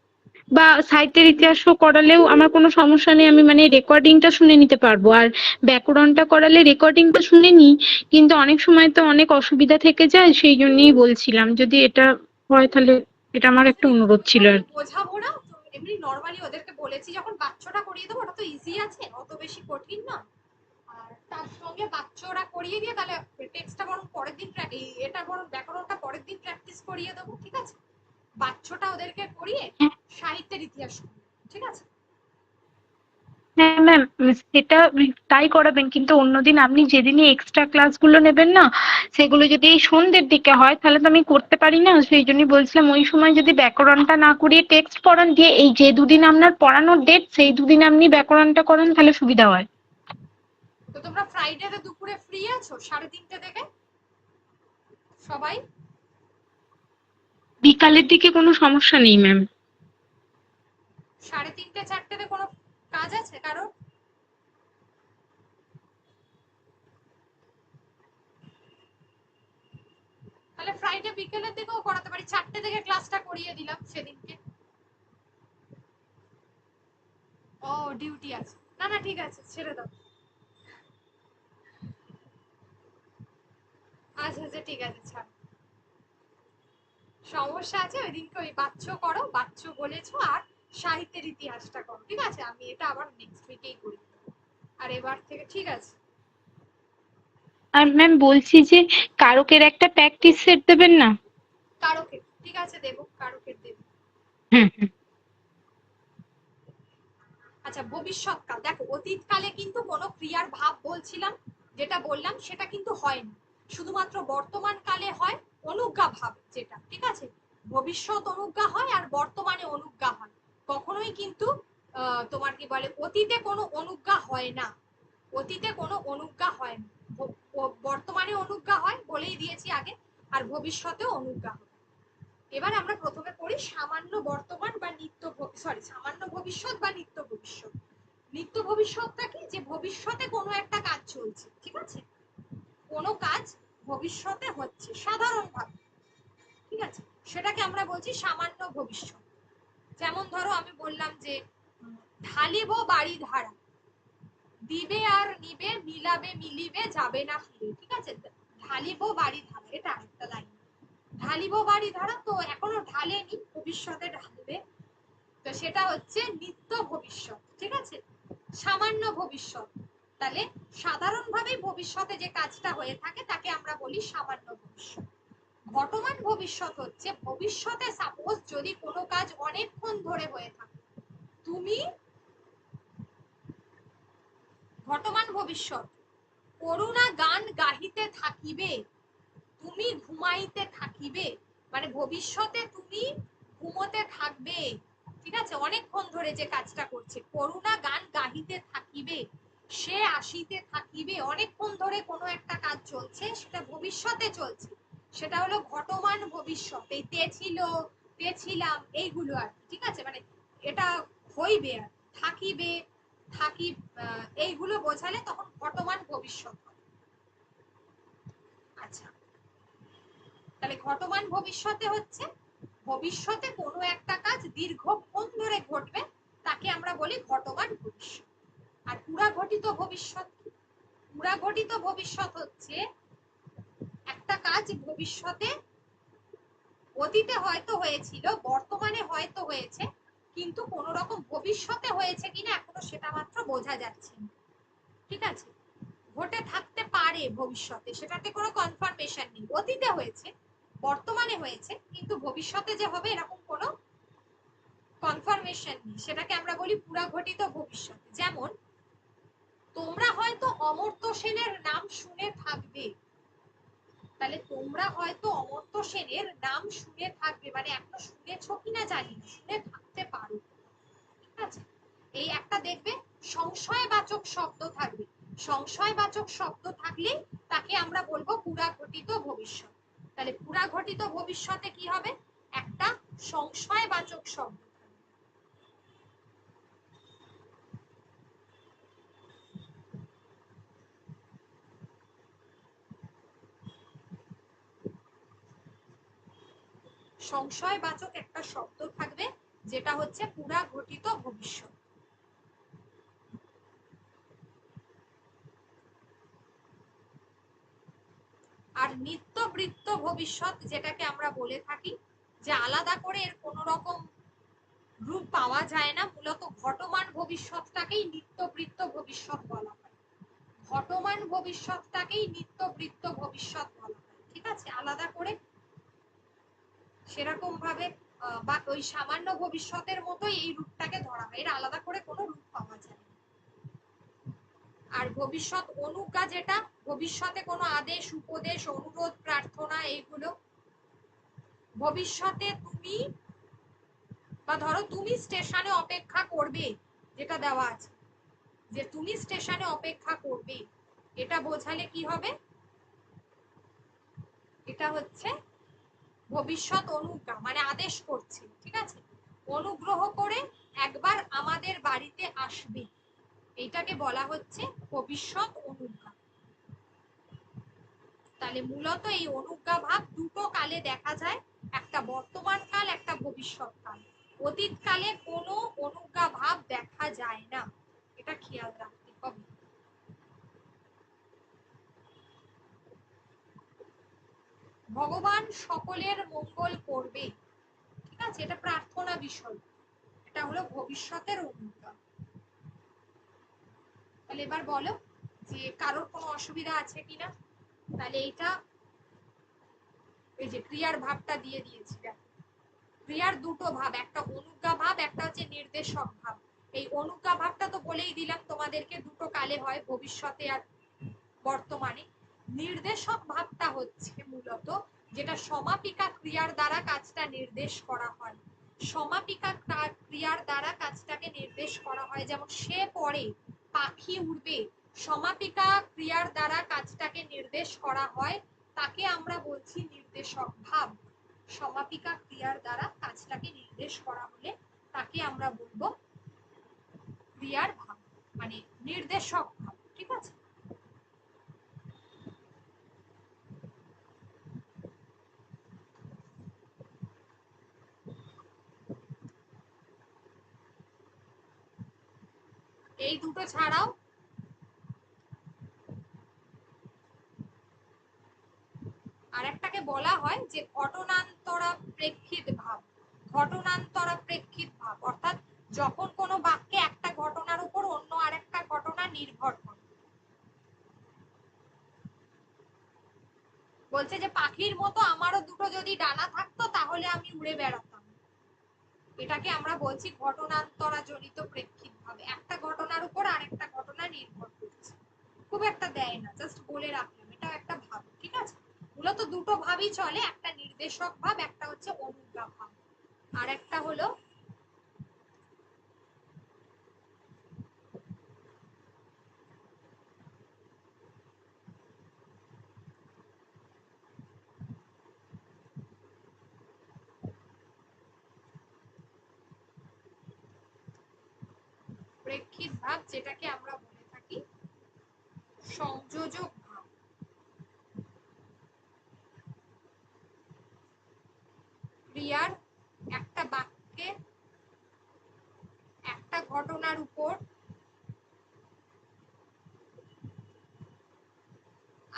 বা সাহিত্যের ইতিহাসও করালেও আমার কোনো সমস্যা নেই, আমি মানে রেকর্ডিংটা শুনে নিতে পারবো। আর ব্যাকরণটা করালে রেকর্ডিংটা শুনে নিই, কিন্তু অনেক সময় তো অনেক অসুবিধা থেকে যায়, সেই জন্যই বলছিলাম যদি এটা হয় তাহলে, এটা আমার একটা অনুরোধ ছিল আর কি। বোঝাবো না তো, এমনি নরমালি ওদেরকে বলেছি যখন বাচ্চাটা করিয়ে দেবো, ওটা তো ইজি আছে, অত বেশি কঠিন না। আর তার সঙ্গে বাচ্চা ওরা করিয়ে দিয়ে তাহলে টেক্সটটা বরং পরের দিন এটা বরং ব্যাকরণটা পরের দিন প্র্যাকটিস করিয়ে দেবো। ঠিক আছে, বাচ্চাটা ওদেরকে করিয়ে সাহিত্যের ইতিহাস করিয়ে, ঠিক আছে। হ্যাঁ ম্যাম, সেটা তাই করাবেন, কিন্তু অন্যদিন আপনি যেদিনই এক্সট্রা ক্লাসগুলো নেবেন না সেগুলো যদি এই সন্ধ্যের দিকে হয় তাহলে তো আমি করতে পারি না, সেই জন্যই বলছিলাম ওই সময় যদি ব্যাকরণটা না করিয়ে টেক্সট পড়ান, দিয়ে এই যে দুদিন আপনার পড়ানোর ডেট সেই দুদিন আপনি ব্যাকরণটা করান তাহলে সুবিধা হয়। তো তোমরা ফ্রাইডেতে দুপুরে ফ্রি আছো 3:30 থেকে সবাই? বিকালের দিকে কোনো সমস্যা নেই ম্যাম। 3:30 4টেতে কোনো কাজ আছে কারো? চাইলে বিকেলের দিকেও করাতে পারি, 4টে থেকে ক্লাসটা করিয়ে দিলাম সেদিনকে। ও ডিউটি আছে, না না ঠিক আছে ছেড়ে দাও। আচ্ছা আচ্ছা ঠিক আছে ছাড়, সমস্যা আছে ওই দিনকে ওই বাচ্চ করো, বাচ্চ বলেছো, আর সাহিত্যের ইতিহাসটা করো, ঠিক আছে? আমি এটা আবার নেক্সট উইকেই করি, আর এবার থেকে ঠিক আছে। আর ম্যাম বলছি যে কারকের একটা প্র্যাকটিস সেট দেবেন না? কারকের ঠিক আছে দেবো, কারকের দেবো। হুম হুম। আচ্ছা ভবিষ্যৎকাল, দেখো অতীতকালে কিন্তু কোনো ক্রিয়ার ভাব বলছিলাম, যেটা বললাম সেটা কিন্তু হয় না, শুধুমাত্র বর্তমান কালে হয় অনুজ্ঞা ভাব যেটা, ঠিক আছে? ভবিষ্যৎ অনুজ্ঞা হয় আর বর্তমানে অনুজ্ঞা হয়, কখনোই কিন্তু তোমার কি বলে অতীতে কোনো অনুজ্ঞা হয় না, অতীতে কোনো অনুজ্ঞা হয় না, বর্তমানে অনুজ্ঞা হয় বলেই দিয়েছি আগে, আর ভবিষ্যতেও অনুজ্ঞা হয়। এবার আমরা প্রথমে পড়ি সামান্য বর্তমান বা নিত্য, সরি সামান্য ভবিষ্যৎ বা নিত্য ভবিষ্যৎ। নিত্য ভবিষ্যৎটা কি, যে ভবিষ্যতে কোনো একটা কাজ চলছে, ঠিক আছে? কোনো কাজ ভবিষ্যতে হচ্ছে সাধারণভাবে, ঠিক আছে, সেটাকে আমরা বলছি সামান্য ভবিষ্যৎ। যেমন ধরো আমি বললাম যে ঢালিব বাড়ি ধারা, দিবে আর নিবে, মিলাবে মিলিবে, যাবে না ফিরে, ঠিক আছে? ঢালিব বাড়ি ধারা, এটা একটা লাইন। ঢালিব বাড়ি ধারা, তো এখনো ঢালেনি, ভবিষ্যতে ঢালবে, তো সেটা হচ্ছে নিত্য ভবিষ্যৎ, ঠিক আছে? সামান্য ভবিষ্যৎ, তাহলে সাধারণভাবে ভবিষ্যতে যে কাজটা হয়ে থাকে তাকে আমরা বলি সামান্য ভবিষ্যৎ। ঘটমান ভবিষ্যৎ হচ্ছে ভবিষ্যতে সাপোজ যদি কোনো কাজ অনেকক্ষণ ধরে হয়ে থাকে, তুমি ঘটমান ভবিষ্যৎ করুণা গান গাহিতে থাকিবে, তুমি ঘুমাইতে থাকিবে, মানে ভবিষ্যতে তুমি ঘুমোতে থাকবে, ঠিক আছে? অনেকক্ষণ ধরে যে কাজটা করছে, করুণা গান গাহিতে থাকিবে, সে আসিতে থাকিবে, অনেকক্ষণ ধরে কোনো একটা কাজ চলছে, সেটা ভবিষ্যতে চলছে, সেটা হলো ঘটমান ভবিষ্যৎ। এই তে ছিল, তে ছিলাম, এইগুলো আর ঠিক আছে, মানে এটা হইবে আর থাকিবে, থাকি, এইগুলো বোঝালে তখন ঘটমান ভবিষ্যৎ। আচ্ছা, তাহলে ঘটমান ভবিষ্যতে হচ্ছে ভবিষ্যতে কোনো একটা কাজ দীর্ঘক্ষণ ধরে ঘটবে, তাকে আমরা বলি ঘটমান ভবিষ্যৎ। আর পুরাঘটিত ভবিষ্যৎ, পুরাঘটিত ভবিষ্যৎ হচ্ছে একটা কাজ ভবিষ্যতে, অতীতে হয়তো হয়েছিল, বর্তমানে হয়তো হয়েছে, কিন্তু কোন রকম ভবিষ্যতে হয়েছে কিনা এখনো সেটা মাত্র বোঝা যাচ্ছে না, ঠিক আছে? ঘটে থাকতে পারে ভবিষ্যতে, সেটাতে কোনো কনফার্মেশন নেই, অতীতে হয়েছে, বর্তমানে হয়েছে, কিন্তু ভবিষ্যতে যে হবে এরকম কোনো কনফার্মেশন নেই, সেটাকে আমরা বলি পুরাঘটিত ভবিষ্যৎ। যেমন তোমরা হয়তো অমর্ত্য সেনের নাম শুনে থাকবে, তাহলে তোমরা হয়তো অমর্ত্য সেনের নাম শুনে থাকবে, মানে এখনো শুনেছো কিনা জানি না, শুনে থাকতে পারো, ঠিক আছে? এই একটা দেখবে সংশয়বাচক শব্দ থাকবে, সংশয়বাচক শব্দ থাকলে তাকে আমরা বলবো পুরাঘটিত ভবিষ্যৎ। তাহলে পুরাঘটিত ভবিষ্যতে কি হবে, একটা সংশয়বাচক শব্দ থাকবে। সংশয়বাচক একটা শব্দ থাকবে, যেটা হচ্ছে পুরাঘটিত ভবিষ্যৎ। আর নিত্যবৃত্ত ভবিষ্যৎ যেটাকে আমরা বলে থাকি, যে আলাদা করে এর কোন রকম রূপ পাওয়া যায় না, মূলত ঘটমান ভবিষ্যৎটাকেই নিত্যবৃত্ত ভবিষ্যৎ বলা হয়, ঘটমান ভবিষ্যৎটাকেই নিত্যবৃত্ত ভবিষ্যৎ বলা হয়, ঠিক আছে? আলাদা করে সেরকম ভাবে বা ওই সামান্য ভবিষ্যতের মতোই এই রূপটাকে ধরা হয়, এর আলাদা করে কোনো রূপ পাওয়া যায় না। আর ভবিষ্যৎ অনুজ্ঞা, যেটা ভবিষ্যতে কোনো আদেশ, উপদেশ, অনুরোধ, প্রার্থনা, এইগুলো ভবিষ্যতে তুমি, বা ধরো তুমি স্টেশনে অপেক্ষা করবে, যেটা দেওয়া আছে যে তুমি স্টেশনে অপেক্ষা করবে, এটা বোঝালে কি হবে, এটা হচ্ছে ভবিষ্যৎ অনুজ্ঞা, মানে আদেশ করছে, ঠিক আছে? অনুগ্রহ করে একবার আমাদের বাড়িতে আসবে, এইটাকে বলা হচ্ছে ভবিষ্যৎ অনুজ্ঞা। তাহলে তাহলে মূলত এই অনুজ্ঞা ভাব দুটো কালে দেখা যায়, একটা বর্তমান কাল, একটা ভবিষ্যৎ কাল। অতীত কালে কোনো অনুজ্ঞা ভাব দেখা যায় না, এটা খেয়াল রাখতে হবে। ভগবান সকলের মঙ্গল করবে, ঠিক আছে, এটা প্রার্থনা বিষয়, এটা হলো ভবিষ্যতের অনুজ্ঞা। তাহলে এবার বলো যে কারোর কোনো অসুবিধা আছে কিনা। তাহলে এইটা এই যে ক্রিয়ার ভাবটা দিয়ে দিয়েছি, দেখো ক্রিয়ার দুটো ভাব, একটা অনুজ্ঞা ভাব, একটা হচ্ছে নির্দেশক ভাব। এই অনুজ্ঞা ভাবটা তো বলেই দিলাম তোমাদেরকে দুটো কালে হয়, ভবিষ্যতে আর বর্তমানে। নির্দেশক ভাবটা হচ্ছে মূলত যেটা সমাপিকা ক্রিয়ার দ্বারা কাজটা নির্দেশ করা হয়। সমাপিকা ক্রিয়ার দ্বারা কাজটাকে নির্দেশ করা হয়, যেমন সে পড়ে, পাখি উড়বে, সমাপিকা ক্রিয়ার দ্বারা কাজটাকে নির্দেশ করা হয়, তাকে আমরা বলছি নির্দেশক ভাব। সমাপিকা ক্রিয়ার দ্বারা কাজটাকে নির্দেশ করা হলে তাকে আমরা বলবো ক্রিয়ার ভাব, মানে নির্দেশক ভাব, ঠিক আছে। এই দুটো ছাড়াও আরেকটাকে বলা হয় যে ঘটনান্তরা প্রেক্ষিত ভাব। ঘটনান্তরা প্রেক্ষিত ভাব অর্থাৎ যখন কোনো বাক্যে একটা ঘটনার উপর অন্য আরেকটা ঘটনা নির্ভর করে। বলছে যে পাখির মতো আমারও দুটো যদি ডানা থাকতো তাহলে আমি উড়ে বেড়াতাম, এটাকে আমরা বলছি ঘটনান্তরা জনিত প্রেক্ষিত ভাব। একটা ঘটনার উপর আরেকটা ঘটনা নির্ভর করছে, খুব একটা দেয় না, জাস্ট বলে রাখলাম এটা একটা ভাব, ঠিক আছে। মূলত দুটো ভাবই চলে, একটা নির্দেশক ভাব, একটা হচ্ছে অনুজ্ঞা ভাব, আর একটা হলো প্রেক্ষিত ভাব, যেটাকে আমরা বলে থাকি সংযোজক ভাব। ক্রিয়ার একটা বাক্যে একটা ঘটনার উপর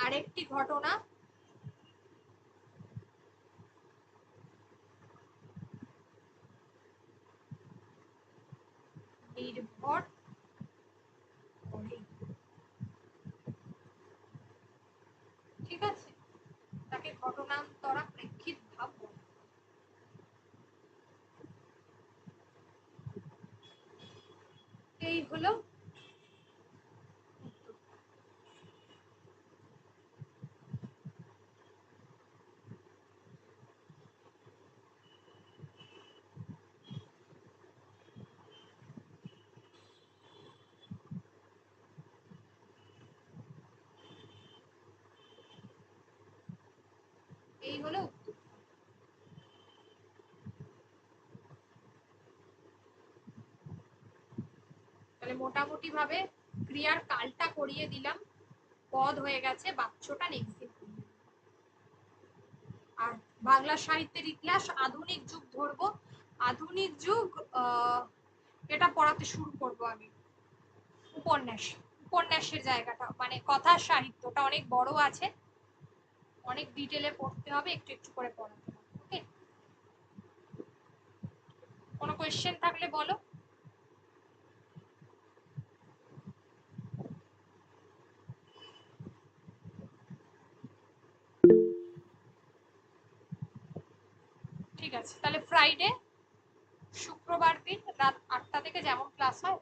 আরেকটি ঘটনা নির্ভর করে, ঠিক আছে, তাকে ঘটনান্তরা প্রেক্ষিত ভাব বলে। এই হলো এই হলো উত্তর। তাহলে মোটামুটি ভাবে ক্রিয়ার কালটা করিয়ে দিলাম, পদ হয়ে গেছে, বাচ্চটা নেক্সট দিন। আর বাংলা সাহিত্যের ইতিহাস আধুনিক যুগ ধরবো। আধুনিক যুগ এটা পড়াতে শুরু করব আমি। উপন্যাস, উপন্যাসের জায়গাটা মানে কথার সাহিত্যটা অনেক বড় আছে, অনেক ডিটেলে পড়তে হবে, একটু একটু করে পড়াতে হবে। ওকে, কোনো কোয়েশ্চেন থাকলে বলো। ঠিক আছে, তাহলে ফ্রাইডে, শুক্রবার দিন রাত 8টা থেকে যেমন ক্লাস হয়